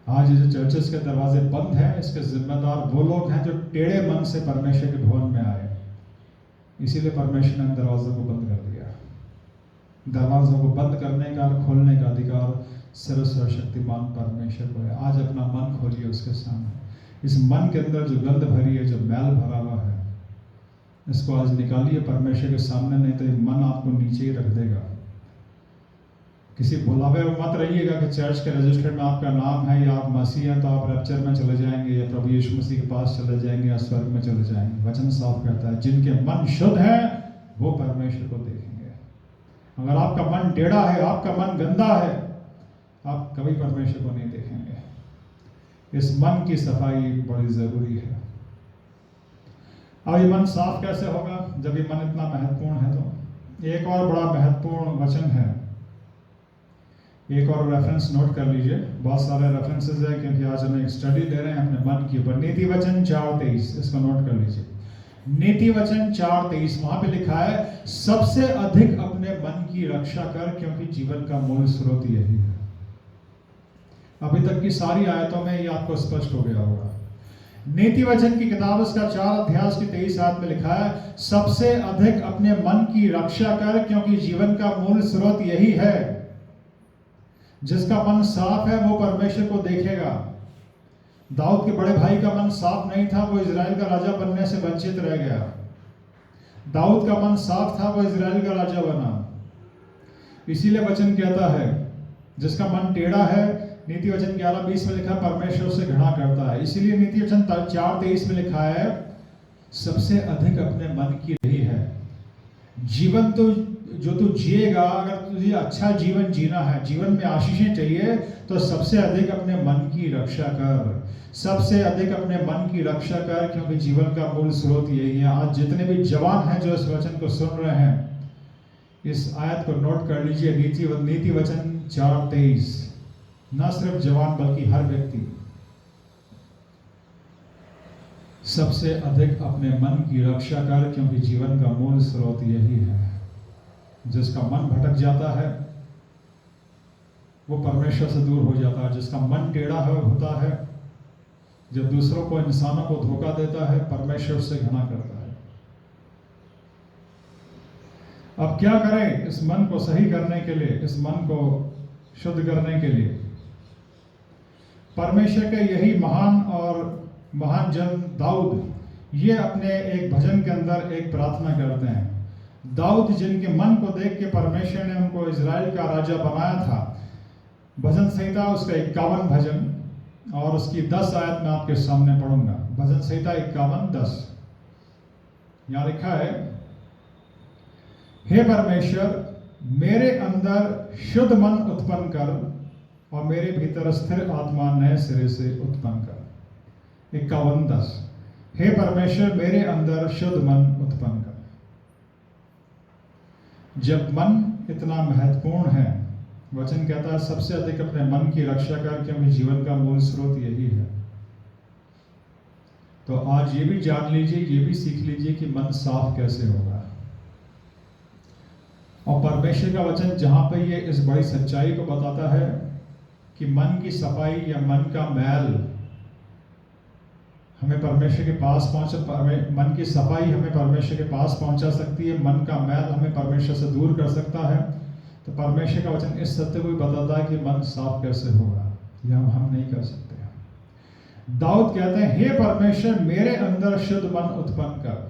आज जो चर्चेस के दरवाजे बंद हैं, इसके जिम्मेदार वो लोग हैं जो टेढ़े मन से परमेश्वर के भवन में आए। इसीलिए परमेश्वर ने दरवाजों को बंद कर दिया। दरवाजों को बंद करने का और खोलने का अधिकार सिर्फ सर्वशक्तिमान परमेश्वर को है। आज अपना मन खोलिए उसके सामने। इस मन के अंदर जो गंध भरी है, जो मैल भरा हुआ है, इसको आज निकालिए परमेश्वर के सामने, नहीं तो ये मन आपको नीचे ही रख देगा। किसी भुलावे में मत रहिएगा कि चर्च के रजिस्टर में आपका नाम है या आप मसीह हैं तो आप रैप्चर में चले जाएंगे या प्रभु यीशु मसीह के पास चले जाएंगे या स्वर्ग में चले जाएंगे। वचन साफ कहता है जिनके मन शुद्ध है वो परमेश्वर को देखेंगे। अगर आपका मन टेढ़ा है, आपका मन गंदा है, आप कभी परमेश्वर को नहीं देखेंगे। इस मन की सफाई बड़ी जरूरी है। अब ये मन साफ कैसे होगा जब ये मन इतना महत्वपूर्ण है? तो एक और बड़ा महत्वपूर्ण वचन है, एक और रेफरेंस नोट कर लीजिए। बहुत सारे रेफरेंसेस है क्योंकि आज हम एक स्टडी दे रहे हैं अपने मन के ऊपर। नीति वचन 4:23, इसको नोट कर लीजिए। नीति वचन 4:23, वहां पे लिखा है सबसे अधिक अपने मन की रक्षा कर, क्योंकि जीवन का मूल स्रोत यही है। अभी तक की सारी आयतों में ये आपको स्पष्ट हो गया होगा। नीति वचन की किताब उसका 4 अध्याय की 23 आयत में लिखा है, सबसे अधिक अपने मन की रक्षा कर, क्योंकि जीवन का मूल स्रोत यही है। जिसका मन साफ है वो परमेश्वर को देखेगा। दाऊद के बड़े भाई का मन साफ नहीं था, वो इजराइल का राजा बनने से वंचित रह गया। दाऊद का मन साफ था, वो इजराइल का राजा बना। इसीलिए वचन कहता है जिसका मन टेढ़ा है, नीति वचन 11:20 में लिखा, परमेश्वर से घृणा करता है। इसीलिए नीति वचन 4:23 में लिखा है, सबसे अधिक अपने मन की रही है। जीवन तो जो तू जिएगा, अगर तुझे अच्छा जीवन जीना है, जीवन में आशीषें चाहिए, तो सबसे अधिक अपने मन की रक्षा कर। सबसे अधिक अपने मन की रक्षा कर, क्योंकि जीवन का मूल स्रोत यही है। आज जितने भी जवान हैं जो इस वचन को सुन रहे हैं, इस आयत को नोट कर लीजिए। नीति वचन 4:23। न सिर्फ जवान बल्कि हर व्यक्ति, सबसे अधिक अपने मन की रक्षा कर, क्योंकि जीवन का मूल स्रोत यही है। जिसका मन भटक जाता है वो परमेश्वर से दूर हो जाता है। जिसका मन टेढ़ा होता है, जो दूसरों को, इंसानों को धोखा देता है, परमेश्वर से घृणा करता है। अब क्या करें इस मन को सही करने के लिए, इस मन को शुद्ध करने के लिए? परमेश्वर के यही महान जन दाऊद, ये अपने एक भजन के अंदर एक प्रार्थना करते हैं। दाऊद जिनके मन को देख के परमेश्वर ने उनको इजराइल का राजा बनाया था। भजन संहिता उसका 51 भजन और उसकी 10 आयत में आपके सामने पढ़ूंगा। भजन संहिता 51:10 यहां लिखा है, हे परमेश्वर, मेरे अंदर शुद्ध मन उत्पन्न कर और मेरे भीतर स्थिर आत्मा नए सिरे से उत्पन्न कर। 51:10, हे परमेश्वर, मेरे अंदर शुद्ध मन उत्पन्न कर। जब मन इतना महत्वपूर्ण है, वचन कहता है सबसे अधिक अपने मन की रक्षा कर, क्योंकि जीवन का मूल स्रोत यही है। तो आज ये भी जान लीजिए, ये भी सीख लीजिए कि मन साफ कैसे होगा। और परमेश्वर का वचन जहां पर ये इस बड़ी सच्चाई को बताता है कि मन की सफाई या मन का मैल हमें परमेश्वर के पास मन की सफाई हमें परमेश्वर के पास पहुंचा सकती है, मन का मैल हमें परमेश्वर से दूर कर सकता है। तो परमेश्वर का वचन इस सत्य को भी बताता है कि मन साफ कैसे होगा, यह हम नहीं कर सकते। दाऊद कहते हैं, हे परमेश्वर, मेरे अंदर शुद्ध मन उत्पन्न कर।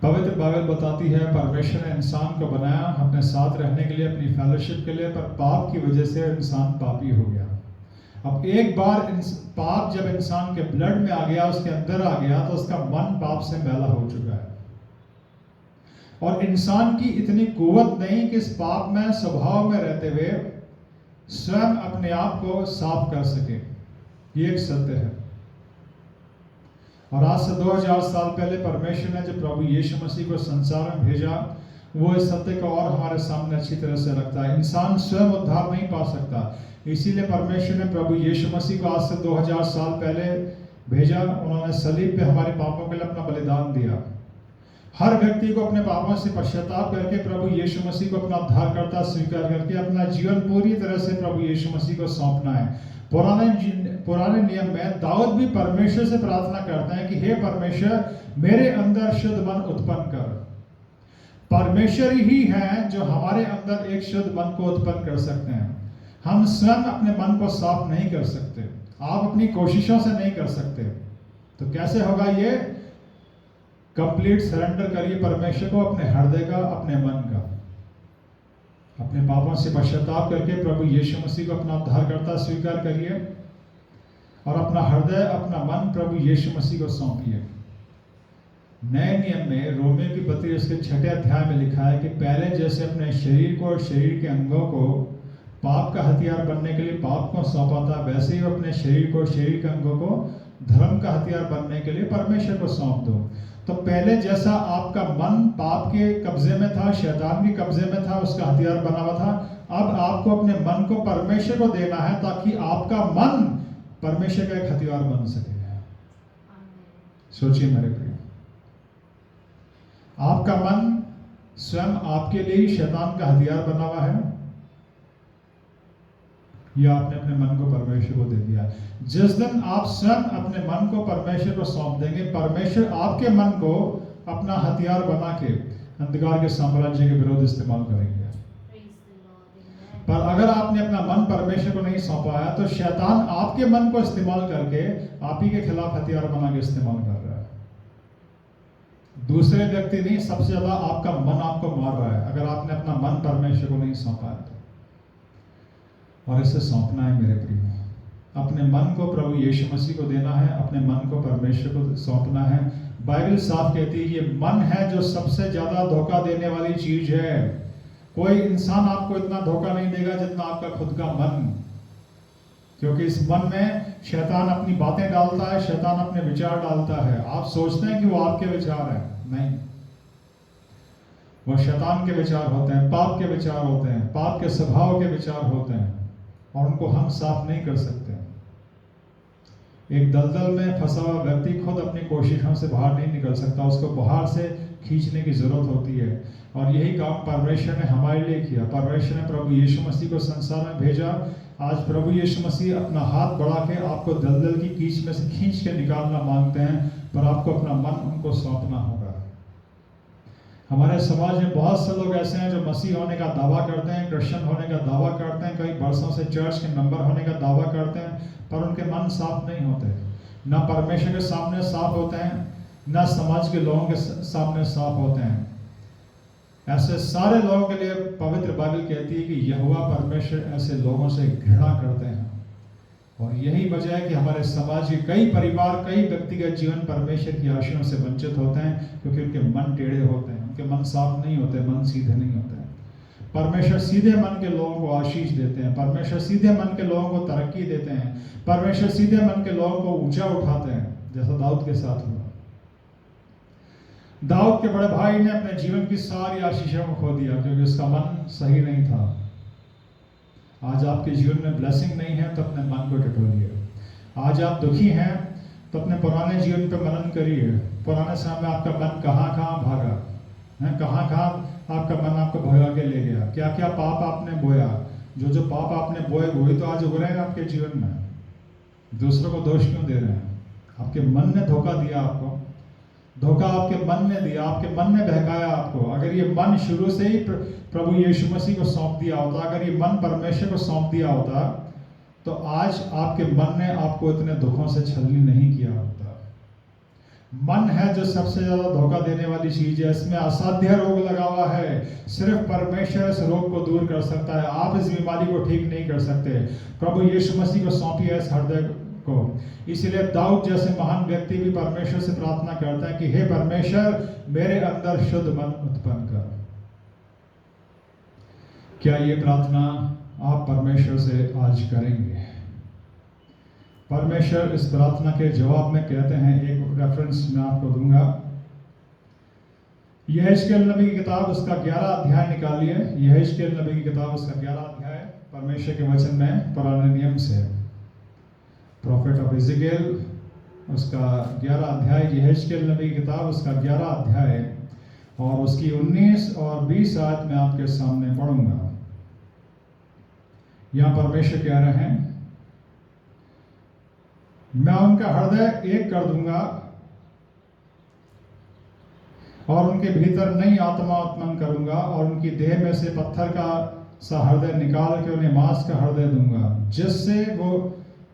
पवित्र बाइबल बताती है परमेश्वर ने इंसान को बनाया अपने साथ रहने के लिए, अपनी फेलोशिप के लिए, पर पाप की वजह से इंसान पापी हो गया। अब एक बार पाप जब इंसान के ब्लड में आ गया, उसके अंदर आ गया, तो उसका मन पाप से मैला हो चुका है। और इंसान की इतनी कुवत नहीं कि इस पाप में स्वभाव में रहते हुए स्वयं अपने आप को साफ कर सके। ये एक सत्य है। और आज से 2000 साल पहले परमेश्वर ने जब प्रभु यीशु मसीह को संसार में भेजा, वो इस सत्य को और हमारे सामने अच्छी तरह से रखता है। इंसान स्वयं उद्धार नहीं पा सकता, इसीलिए परमेश्वर ने प्रभु यीशु मसीह को आज से 2000 साल पहले भेजा। उन्होंने सलीब पे हमारे पापों के लिए अपना बलिदान दिया। हर व्यक्ति को अपने पापों से पश्चाताप करके प्रभु यीशु मसीह को अपना उद्धारकर्ता स्वीकार करके अपना जीवन पूरी तरह से प्रभु यीशु मसीह को सौंपना है। पुराने नियम में दाऊद भी परमेश्वर से प्रार्थना करते हैं कि हे परमेश्वर, मेरे अंदर शुद्ध मन उत्पन्न कर। परमेश्वर ही हैं जो हमारे अंदर एक शुद्ध मन को उत्पन्न कर सकते हैं। हम स्वयं अपने मन को साफ नहीं कर सकते, आप अपनी कोशिशों से नहीं कर सकते। तो कैसे होगा ये? कंप्लीट सरेंडर करिए परमेश्वर को, अपने हृदय का, अपने मन का। अपने पापों से पश्चाताप करके प्रभु यीशु मसीह को अपना उद्धारकर्ता स्वीकार करिए और अपना हृदय, अपना मन प्रभु यीशु मसीह को सौंपिए। नए नियम में रोमियो की पत्री उसके 6 अध्याय में लिखा है कि पहले जैसे अपने शरीर को और शरीर के अंगों को पाप का हथियार बनने के लिए पाप को सौंपा था, वैसे ही अपने शरीर को, शरीर के अंगों को धर्म का हथियार बनने के लिए परमेश्वर को सौंप दो। तो पहले जैसा आपका मन पाप के कब्जे में था, शैतान के कब्जे में था, उसका हथियार बना हुआ था, अब आपको अपने मन को परमेश्वर को देना है ताकि आपका मन परमेश्वर का एक हथियार बन सके। सोचिए मेरे प्रिय, आपका मन स्वयं आपके लिए शैतान का हथियार बना हुआ है। या आपने अपने मन को परमेश्वर को दे दिया? जिस दिन आप स्वयं अपने मन को परमेश्वर को सौंप देंगे, परमेश्वर आपके मन को अपना हथियार बना के अंधकार के साम्राज्य के विरोध इस्तेमाल करेंगे। पर अगर आपने अपना मन परमेश्वर को नहीं सौंपा है तो शैतान आपके मन को इस्तेमाल करके आप ही के खिलाफ हथियार बना के इस्तेमाल कर रहा है। दूसरे व्यक्ति नहीं, सबसे ज्यादा आपका मन आपको मार रहा है अगर आपने अपना मन परमेश्वर को नहीं सौंपा है तो। और इसे सौंपना है मेरे प्रिय, अपने मन को प्रभु यीशु मसीह को देना है, अपने मन को परमेश्वर को सौंपना है। बाइबल साफ कहती है ये मन है जो सबसे ज्यादा धोखा देने वाली चीज है। कोई इंसान आपको इतना धोखा नहीं देगा जितना आपका खुद का मन, क्योंकि इस मन में शैतान अपनी बातें डालता है, शैतान अपने विचार डालता है। आप सोचते हैं कि वो आपके विचार हैं, नहीं, वो शैतान के विचार होते हैं, पाप के विचार होते हैं, पाप के स्वभाव के विचार होते हैं, और उनको हम साफ नहीं कर सकते। एक दलदल में फंसा हुआ व्यक्ति खुद अपनी कोशिशों से बाहर नहीं निकल सकता, उसको बाहर से खींचने की जरूरत होती है। और यही काम परमेश्वर ने हमारे लिए किया। परमेश्वर ने प्रभु यीशु मसीह को संसार में भेजा। आज प्रभु यीशु मसीह अपना हाथ बढ़ा के आपको दलदल की कीच में से खींच के निकालना मांगते हैं, पर आपको अपना मन उनको सौंपना होगा। हमारे समाज में बहुत से लोग ऐसे हैं जो मसीह होने का दावा करते हैं, क्रिश्चियन होने का दावा करते हैं, कई वर्षों से चर्च के मेंबर होने का दावा करते हैं, पर उनके मन साफ नहीं होते, ना परमेश्वर के सामने साफ होते हैं, ना समाज के लोगों के सामने साफ होते हैं। ऐसे सारे लोगों के लिए पवित्र बाइबल कहती है कि यहोवा परमेश्वर ऐसे लोगों से घृणा करते हैं। और यही वजह है कि हमारे समाज के कई परिवार, कई व्यक्तिगत जीवन परमेश्वर की आशीषों से वंचित होते हैं, क्योंकि उनके मन टेढ़े होते हैं, उनके मन साफ नहीं होते, मन सीधे नहीं होते हैं। परमेश्वर सीधे मन के लोगों को आशीष देते हैं, परमेश्वर सीधे मन के लोगों को तरक्की देते हैं, परमेश्वर सीधे मन के लोगों को ऊंचा उठाते हैं, जैसा दाऊद के साथ हुआ। दाऊद के बड़े भाई ने अपने जीवन की सारी आशीषों को खो दिया क्योंकि उसका मन सही नहीं था। आज आपके जीवन में ब्लेसिंग नहीं है तो अपने मन को टटोलिए। आज आप दुखी हैं तो अपने पुराने जीवन पे मनन करिए। पुराने समय में आपका मन कहाँ भागा है, कहाँ आपका मन आपको भगा के ले गया, क्या क्या पाप आपने बोया। जो पाप आपने बोए वही तो आज उग रहे हैं आपके जीवन में। दूसरों को दोष क्यों दे रहे हैं? आपके मन ने धोखा दिया आपको, धोखा आपके मन ने दिया, आपके मन ने बहकाया आपको। अगर ये मन शुरू से ही प्रभु यीशु मसीह को सौंप दिया होता, अगर ये मन परमेश्वर को सौंप दिया होता, तो आज आपके मन ने आपको इतने दुखों से छलनी नहीं किया होता। मन है जो सबसे ज्यादा धोखा देने वाली चीज है। इसमें असाध्य रोग लगा हुआ है। सिर्फ परमेश्वर इस रोग को दूर कर सकता है। आप इस बीमारी को ठीक नहीं कर सकते। प्रभु यीशु मसीह को सौंपिए इस हृदय को। इसीलिए दाऊद जैसे महान व्यक्ति भी परमेश्वर से प्रार्थना करते हैं कि हे परमेश्वर, मेरे अंदर शुद्ध मन उत्पन्न कर। क्या ये प्रार्थना आप परमेश्वर से आज करेंगे? परमेश्वर इस प्रार्थना के जवाब में कहते हैं, एक रेफरेंस मैं आपको दूंगा। यहेजकेल नबी की किताब उसका 11 अध्याय निकालिए। यहेजकेल नबी की किताब उसका 11 अध्याय परमेश्वर के वचन में पुराने नियम से, प्रॉफिट ऑफ एजेकिएल उसका 11 अध्याय, यहेजकेल नबी की किताब उसका 11 अध्याय और उसकी 19 और 20 आयत में आपके सामने पढ़ूंगा। यहां परमेश्वर कह रहे हैं, मैं उनका हृदय एक कर दूंगा और उनके भीतर नई आत्मा उत्पन्न करूंगा और उनकी देह में से पत्थर का सा हृदय निकाल के उन्हें मांस का हृदय दूंगा, जिससे वो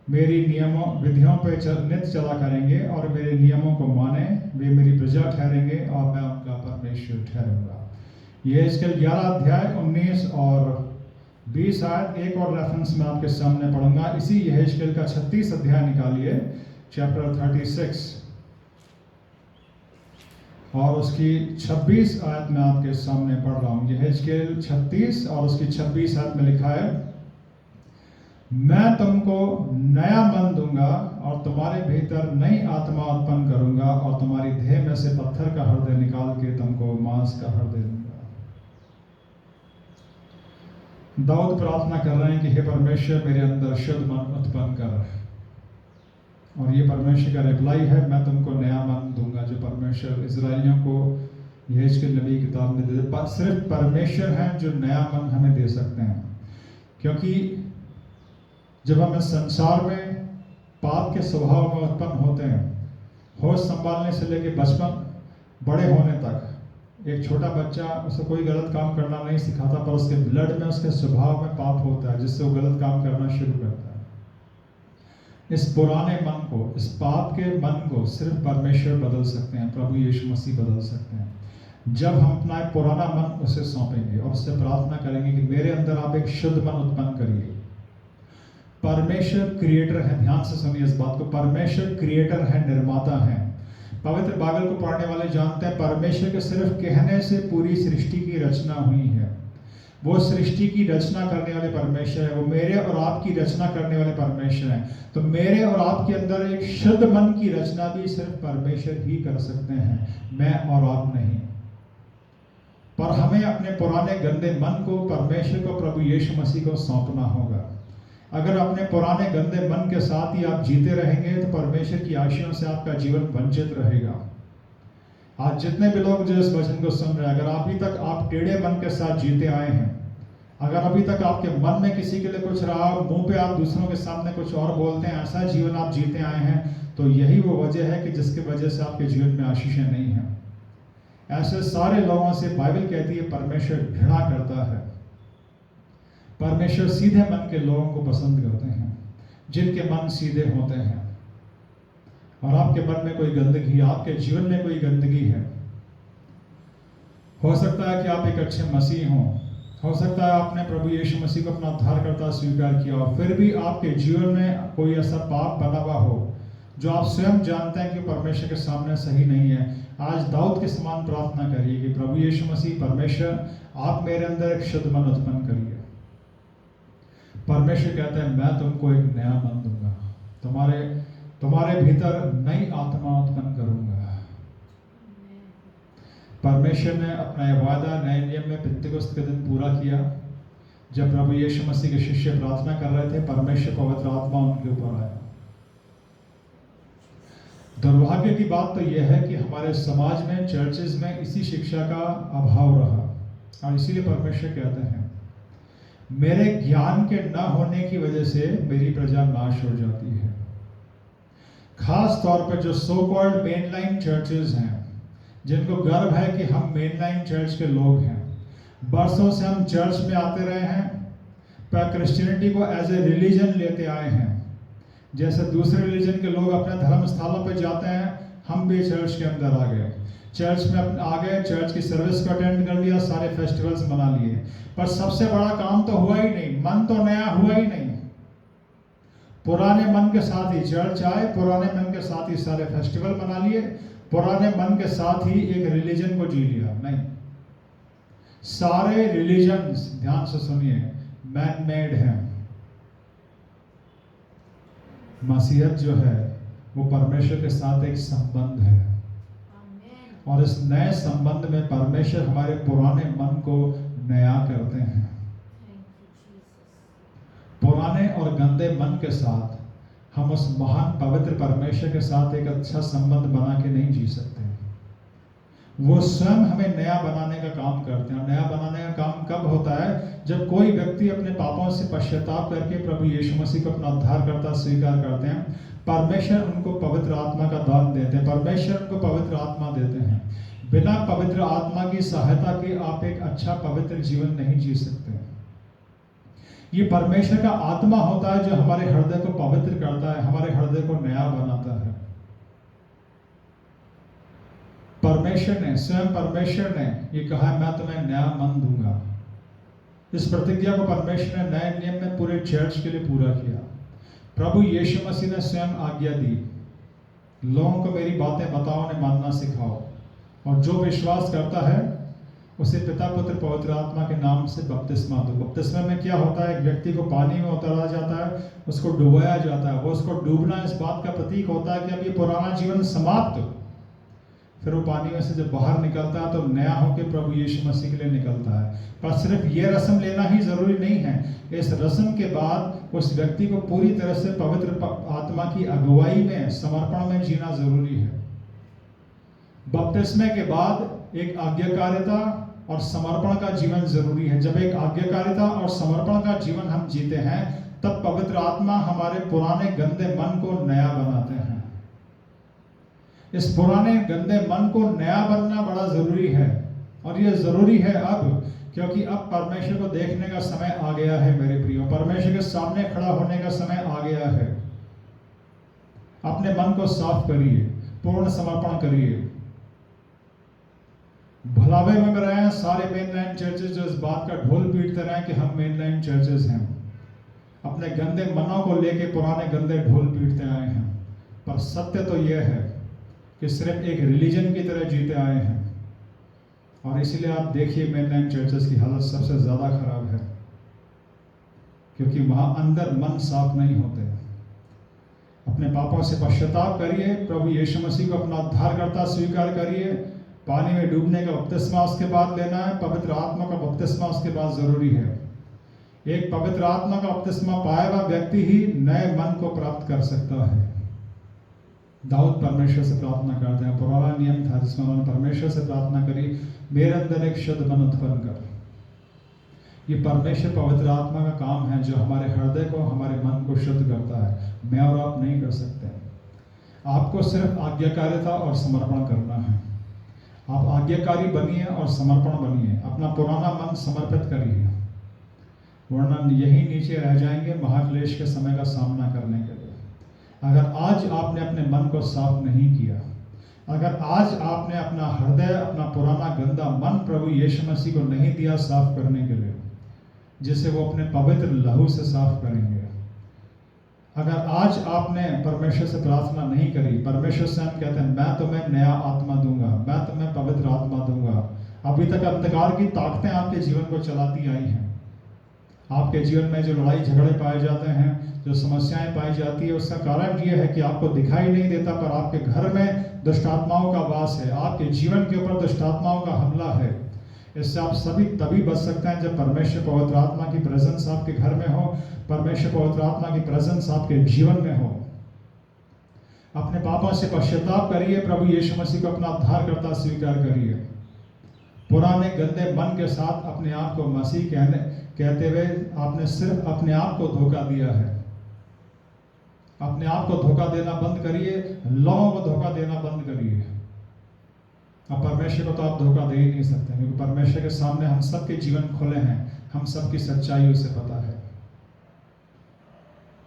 मेरी नियमों विधियों पर नित्य चला करेंगे और मेरे नियमों को माने। वे मेरी प्रजा ठहरेंगे और मैं उनका परमेश्वर ठहरूंगा। ये इसके 11 अध्याय 19 और 20 आयत। एक और रेफरेंस मैं आपके सामने पढ़ूंगा। इसी यहेजकेल का 36 अध्याय निकालिए, चैप्टर 36 और उसकी 26 आयत में आपके सामने पढ़ रहा हूं। यहेजकेल 36 और उसकी 26 आयत में लिखा है, मैं तुमको नया मन दूंगा और तुम्हारे भीतर नई आत्मा उत्पन्न करूंगा और तुम्हारी देह में से पत्थर का हृदय निकाल के तुमको मांस का हृदय दूंगा। दाऊद प्रार्थना कर रहे हैं कि हे परमेश्वर, मेरे अंदर शुद्ध मन उत्पन्न कर। और ये परमेश्वर का रिप्लाई है, मैं तुमको नया मन दूंगा, जो परमेश्वर इजराइलियों को यहेजकेल नबी की किताब में दे। सिर्फ परमेश्वर हैं जो नया मन हमें दे सकते हैं, क्योंकि जब हम इस संसार में पाप के स्वभाव में उत्पन्न होते हैं, होश संभालने से लेकर बचपन बड़े होने तक एक छोटा बच्चा उसे कोई गलत काम करना नहीं सिखाता, पर उसके ब्लड में, उसके स्वभाव में पाप होता है, जिससे वो गलत काम करना शुरू करता है। इस पुराने मन को, इस पाप के मन को सिर्फ परमेश्वर बदल सकते हैं, प्रभु यीशु मसीह बदल सकते हैं। जब हम अपना पुराना मन उसे सौंपेंगे और उससे प्रार्थना करेंगे कि मेरे अंदर आप एक शुद्ध मन उत्पन्न करिए। परमेश्वर क्रिएटर है, ध्यान से सुनिए इस बात को, परमेश्वर क्रिएटर है, निर्माता है। पवित्र बाइबल को पढ़ने वाले जानते हैं परमेश्वर के सिर्फ कहने से पूरी सृष्टि की रचना हुई है। वो सृष्टि की रचना करने वाले परमेश्वर है, वो मेरे और आपकी रचना करने वाले परमेश्वर हैं। तो मेरे और आपके अंदर एक शुद्ध मन की रचना भी सिर्फ परमेश्वर ही कर सकते हैं, मैं और आप नहीं। पर हमें अपने पुराने गंदे मन को परमेश्वर को, प्रभु यीशु मसीह को सौंपना होगा। अगर अपने पुराने गंदे मन के साथ ही आप जीते रहेंगे तो परमेश्वर की आशीषों से आपका जीवन वंचित रहेगा। आज जितने भी लोग जो इस वचन को सुन रहे हैं, अगर अभी तक आप टेढ़े मन के साथ जीते आए हैं, अगर अभी तक आपके मन में किसी के लिए कुछ रहा, मुंह पे आप दूसरों के सामने कुछ और बोलते हैं, ऐसा जीवन आप जीते आए हैं, तो यही वो वजह है कि जिसकी वजह से आपके जीवन में आशीषें नहीं हैं। ऐसे सारे लोगों से बाइबल कहती है परमेश्वर घृणा करता है। परमेश्वर सीधे मन के लोगों को पसंद करते हैं, जिनके मन सीधे होते हैं। और आपके मन में कोई गंदगी, आपके जीवन में कोई गंदगी है, हो सकता है कि आप एक अच्छे मसीह हो सकता है आपने प्रभु यीशु मसीह को अपना उद्धारकर्ता स्वीकार किया और फिर भी आपके जीवन में कोई ऐसा पाप बना हुआ हो जो आप स्वयं जानते हैं कि परमेश्वर के सामने सही नहीं है। आज दाऊद के समान प्रार्थना करिए कि प्रभु यीशु मसीह, परमेश्वर आप मेरे अंदर एक शुद्ध मन उत्पन्न करिए। परमेश्वर कहता है मैं तुमको एक नया मन दूंगा, तुम्हारे भीतर नई आत्मा उत्पन्न करूंगा। परमेश्वर ने अपना यह वादा नए नियम में पिंतेकुस्त के दिन पूरा किया। जब प्रभु यीशु मसीह के शिष्य प्रार्थना कर रहे थे, परमेश्वर पवित्र आत्मा उनके ऊपर आया। दुर्भाग्य की बात तो यह है कि हमारे समाज में, चर्चेज में इसी शिक्षा का अभाव रहा और इसीलिए परमेश्वर कहते हैं मेरे ज्ञान के न होने की वजह से मेरी प्रजा नाश हो जाती है। खास तौर पर जो सो कॉल्ड मेनलाइन चर्चेज हैं, जिनको गर्व है कि हम मेनलाइन चर्च के लोग हैं, बरसों से हम चर्च में आते रहे हैं, पर क्रिश्चियनिटी को एज ए रिलीजन लेते आए हैं। जैसे दूसरे रिलीजन के लोग अपने धर्म स्थलों पर जाते हैं, हम भी चर्च के अंदर आ गए, चर्च में आ गए, चर्च की सर्विस को अटेंड कर लिया, सारे फेस्टिवल्स मना लिए, पर सबसे बड़ा काम तो हुआ ही नहीं, मन तो नया हुआ ही नहीं। पुराने मन के साथ ही चर्च आए, पुराने मन के साथ ही सारे फेस्टिवल मना लिए, पुराने मन के साथ ही एक रिलीजन को जी लिया। नहीं, सारे रिलीजन्स, ध्यान से सुनिए, मैन मेड हैं। मसीहत जो है वो परमेश्वर के साथ एक संबंध है, और इस नए संबंध में परमेश्वर हमारे पुराने मन को नया करते हैं। पुराने और गंदे मन के साथ हम उस महान पवित्र परमेश्वर के साथ एक अच्छा संबंध बना के नहीं जी सकते। वो स्वयं हमें नया बनाने का काम करते हैं। नया बनाने का काम कब होता है? जब कोई व्यक्ति अपने पापों से पश्चाताप करके प्रभु यीशु मसीह को अपना उद्धारकर्ता स्वीकार करते हैं, परमेश्वर उनको पवित्र आत्मा का दान देते हैं, परमेश्वर उनको पवित्र आत्मा देते हैं। बिना पवित्र आत्मा की सहायता के आप एक अच्छा पवित्र जीवन नहीं जी सकते। ये परमेश्वर का आत्मा होता है जो हमारे हृदय को पवित्र करता है, हमारे हृदय को नया बनाता है। परमेश्वर ने, स्वयं परमेश्वर ने ये कहा, मैं तुम्हें नया मन दूंगा। इस प्रतिज्ञा को परमेश्वर ने नए नियम में पूरे चर्च के लिए पूरा किया। प्रभु यीशु मसीह ने स्वयं आज्ञा दी, लोगों को मेरी बातें बताओ, उन्हें मानना सिखाओ, और जो विश्वास करता है उसे पिता पुत्र पवित्र आत्मा के नाम से बपतिस्मा दो। बपतिस्मा में क्या होता है? एक व्यक्ति को पानी में उतारा जाता है, उसको डुबाया जाता है। वो उसको डूबना इस बात का प्रतीक होता है कि अब ये पुराना जीवन समाप्त। फिर वो पानी में से जब बाहर निकलता है तो नया होकर प्रभु यीशु मसीह के लिए निकलता है। पर सिर्फ ये रस्म लेना ही जरूरी नहीं है। इस रस्म के बाद उस व्यक्ति को पूरी तरह से पवित्र आत्मा की अगुवाई में, समर्पण में जीना जरूरी है। बपतिस्मे के बाद एक आज्ञाकारिता और समर्पण का जीवन जरूरी है। जब एक आज्ञाकारिता और समर्पण का जीवन हम जीते हैं, तब पवित्र आत्मा हमारे पुराने गंदे मन को नया बनाते हैं। इस पुराने गंदे मन को नया बनना बड़ा जरूरी है, और यह जरूरी है अब, क्योंकि अब परमेश्वर को देखने का समय आ गया है मेरे प्रियो। परमेश्वर के सामने खड़ा होने का समय आ गया है। अपने मन को साफ करिए, पूर्ण समर्पण करिए। भलावे में रहे सारे मेनलाइन चर्चेज जो इस बात का ढोल पीटते रहे कि हम मेनलाइन चर्चेज हैं, अपने गंदे मनों को लेके पुराने गंदे ढोल पीटते आए हैं। पर सत्य तो यह है कि सिर्फ एक रिलीजन की तरह जीते आए हैं, और इसीलिए आप देखिए मेनलाइन चर्चेस की हालत सबसे ज्यादा खराब है, क्योंकि वहां अंदर मन साफ नहीं होते। अपने पापों से पश्चाताप करिए, प्रभु यीशु मसीह को अपना उद्धारकर्ता स्वीकार करिए। पानी में डूबने का बपतिस्मा उसके बाद लेना है, पवित्र आत्मा का बपतिस्मा उसके बाद जरूरी है। एक पवित्र आत्मा का बपतिस्मा पाया हुआ व्यक्ति ही नए मन को प्राप्त कर सकता है। दाऊद परमेश्वर से प्रार्थना करते हैं, पुराना नियम था जिसमें उन्होंने परमेश्वर से प्रार्थना करी, मेरे अंदर एक शुद्ध मन उत्पन्न कर। ये परमेश्वर पवित्र आत्मा का काम है जो हमारे हृदय को, हमारे मन को शुद्ध करता है। मैं और आप नहीं कर सकते। आपको सिर्फ आज्ञाकारिता और समर्पण करना है। आप आज्ञाकारी बनिए और समर्पण बनिए, अपना पुराना मन समर्पित करिए, वरना यही नीचे रह जाएंगे महाक्लेश के समय का सामना करने के लिए। अगर आज आपने अपने मन को साफ नहीं किया, अगर आज आपने अपना हृदय, अपना पुराना गंदा मन प्रभु यीशु मसीह को नहीं दिया साफ करने के लिए, जिसे वो अपने पवित्र लहू से साफ करेंगे, अगर आज आपने परमेश्वर से प्रार्थना नहीं करी, परमेश्वर से हम कहते हैं मैं तुम्हें नया आत्मा दूंगा, मैं तुम्हें पवित्र आत्मा दूंगा। अभी तक अंधकार की ताकतें आपके जीवन को चलाती आई हैं। आपके जीवन में जो लड़ाई झगड़े पाए जाते हैं, जो समस्याएं पाई जाती है, उसका कारण यह है कि आपको दिखाई नहीं देता, पर आपके घर में दुष्ट आत्माओं का वास है, आपके जीवन के ऊपर दुष्ट आत्माओं का हमला है। इससे आप सभी तभी बच सकते हैं जब परमेश्वर पवित्र आत्मा की प्रेजेंस आपके घर में हो, परमेश्वर पवित्र आत्मा की प्रेजेंस आपके जीवन में हो। अपने पापों से पश्चाताप करिए, प्रभु यीशु मसीह को अपना उद्धारकर्ता स्वीकार करिए। पुराने गंदे मन के साथ अपने आप को मसीह कहते हुए आपने सिर्फ अपने आप को धोखा दिया है। अपने आप को धोखा देना बंद करिए, लोगों को धोखा देना बंद करिए। अब परमेश्वर को तो आप धोखा दे ही नहीं सकते, क्योंकि परमेश्वर के सामने हम सबके जीवन खुले हैं, हम सबकी सच्चाई उसे पता है।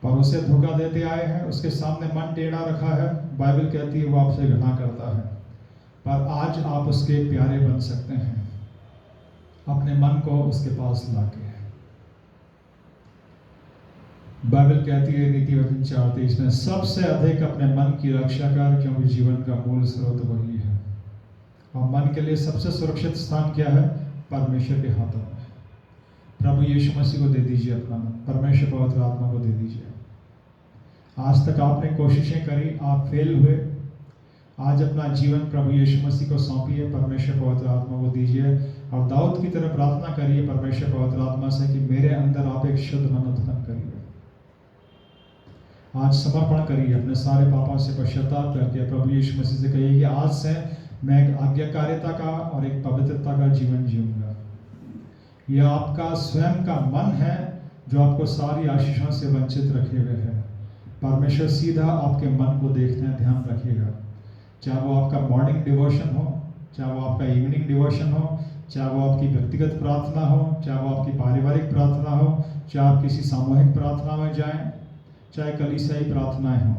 पर उसे धोखा देते आए हैं, उसके सामने मन टेढ़ा रखा है। बाइबल कहती है वो आपसे घृणा करता है, पर आज आप उसके प्यारे बन सकते हैं अपने मन को उसके पास लाके। बाइबल कहती है नीति वचन 4:23 में, सबसे अधिक अपने मन की रक्षा कर, क्योंकि जीवन का मूल स्रोत वही है। और मन के लिए सबसे सुरक्षित स्थान क्या है? परमेश्वर के हाथों में। प्रभु यीशु मसीह को दे दीजिए अपना मन, परमेश्वर पवित्र आत्मा को दे दीजिए। आज तक आपने कोशिशें करी, आप फेल हुए। आज अपना जीवन प्रभु यीशु मसीह को सौंपिए, परमेश्वर पवित्र आत्मा को दीजिए, और दाऊद की तरह प्रार्थना करिए परमेश्वर पवित्र आत्मा से कि मेरे अंदर आप एक शुद्ध मन उत्पन्न करिए। आज समर्पण करिए, अपने सारे पापों से पश्चाताप करके प्रभु यीशु मसीह से कहिए कि आज से मैं एक आज्ञाकारिता का और एक पवित्रता का जीवन जीऊंगा। यह आपका स्वयं का मन है जो आपको सारी आशीषों से वंचित रखे हुए है। परमेश्वर सीधा आपके मन को देखने ध्यान रखिएगा, चाहे वो आपका मॉर्निंग डिवोशन हो, चाहे वो आपका इवनिंग डिवोशन हो, चाहे वो आपकी व्यक्तिगत प्रार्थना हो, चाहे वो आपकी पारिवारिक प्रार्थना हो, चाहे आप किसी सामूहिक प्रार्थना में जाएं, चाहे कलीसियाई प्रार्थनाएं हों।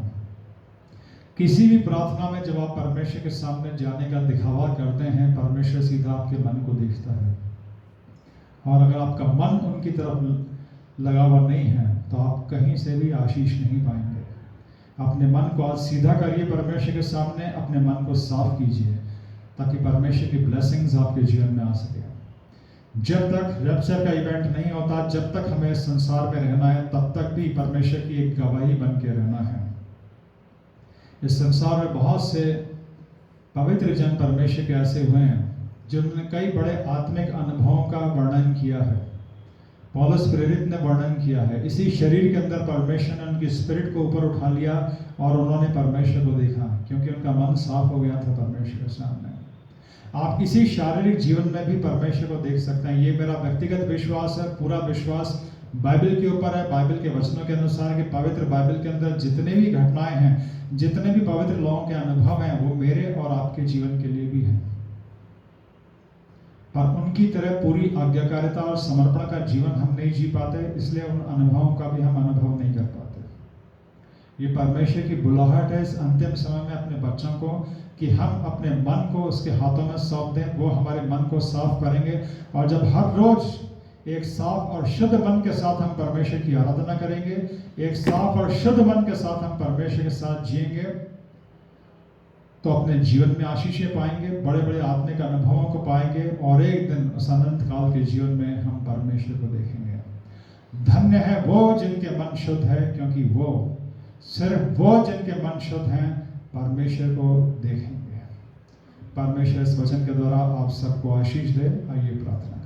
किसी भी प्रार्थना में जब आप परमेश्वर के सामने जाने का दिखावा करते हैं, परमेश्वर सीधा आपके मन को देखता है। और अगर आपका मन उनकी तरफ लगा हुआ नहीं है तो आप कहीं से भी आशीष नहीं पाएंगे। अपने मन को आज सीधा करिए परमेश्वर के सामने, अपने मन को साफ कीजिए ताकि परमेश्वर की ब्लेसिंग्स आपके जीवन में आ सके। जब तक रैप्चर का इवेंट नहीं होता, जब तक हमें संसार में रहना है, तब तक भी परमेश्वर की एक गवाही बन के रहना है। इस संसार में बहुत से पवित्र जन परमेश्वर के ऐसे हुए हैं जिन्होंने कई बड़े आत्मिक अनुभवों का वर्णन किया है। पौलुस प्रेरित ने वर्णन किया है, इसी शरीर के अंदर परमेश्वर ने उनकी स्पिरिट को ऊपर उठा लिया और उन्होंने परमेश्वर को देखा, क्योंकि उनका मन साफ हो गया था परमेश्वर के सामने। आप इसी शारीरिक जीवन में भी परमेश्वर को देख सकते हैं। ये मेरा व्यक्तिगत विश्वास है, पूरा विश्वास बाइबल के ऊपर है, बाइबल के वचनों के अनुसार कि पवित्र बाइबल के अंदर जितने भी घटनाएं हैं, जितने भी पवित्र लोगों के अनुभव हैं, वो मेरे और आपके जीवन के लिए भी हैं। और उनकी तरह पूरी आज्ञाकारिता और समर्पण का जीवन हम नहीं जी पाते, इसलिए उन अनुभवों का भी हम अनुभव नहीं कर पाते। ये परमेश्वर की बुलाहट है इस अंतिम समय में अपने बच्चों को कि हम अपने मन को उसके हाथों में सौंप दें, वो हमारे मन को साफ करेंगे। और जब हर रोज एक साफ और शुद्ध मन के साथ हम परमेश्वर की आराधना करेंगे, एक साफ और शुद्ध मन के साथ हम परमेश्वर के साथ जिएंगे, तो अपने जीवन में आशीषें पाएंगे, बड़े बड़े आत्मिक अनुभवों को पाएंगे, और एक दिन उस अनंत काल के जीवन में हम परमेश्वर को देखेंगे। धन्य है वो जिनके मन शुद्ध है, क्योंकि वो सिर्फ वो जिनके मन शुद्ध हैं परमेश्वर को देखेंगे। परमेश्वर इस वचन के द्वारा आप सबको आशीष दे। आइए प्रार्थना।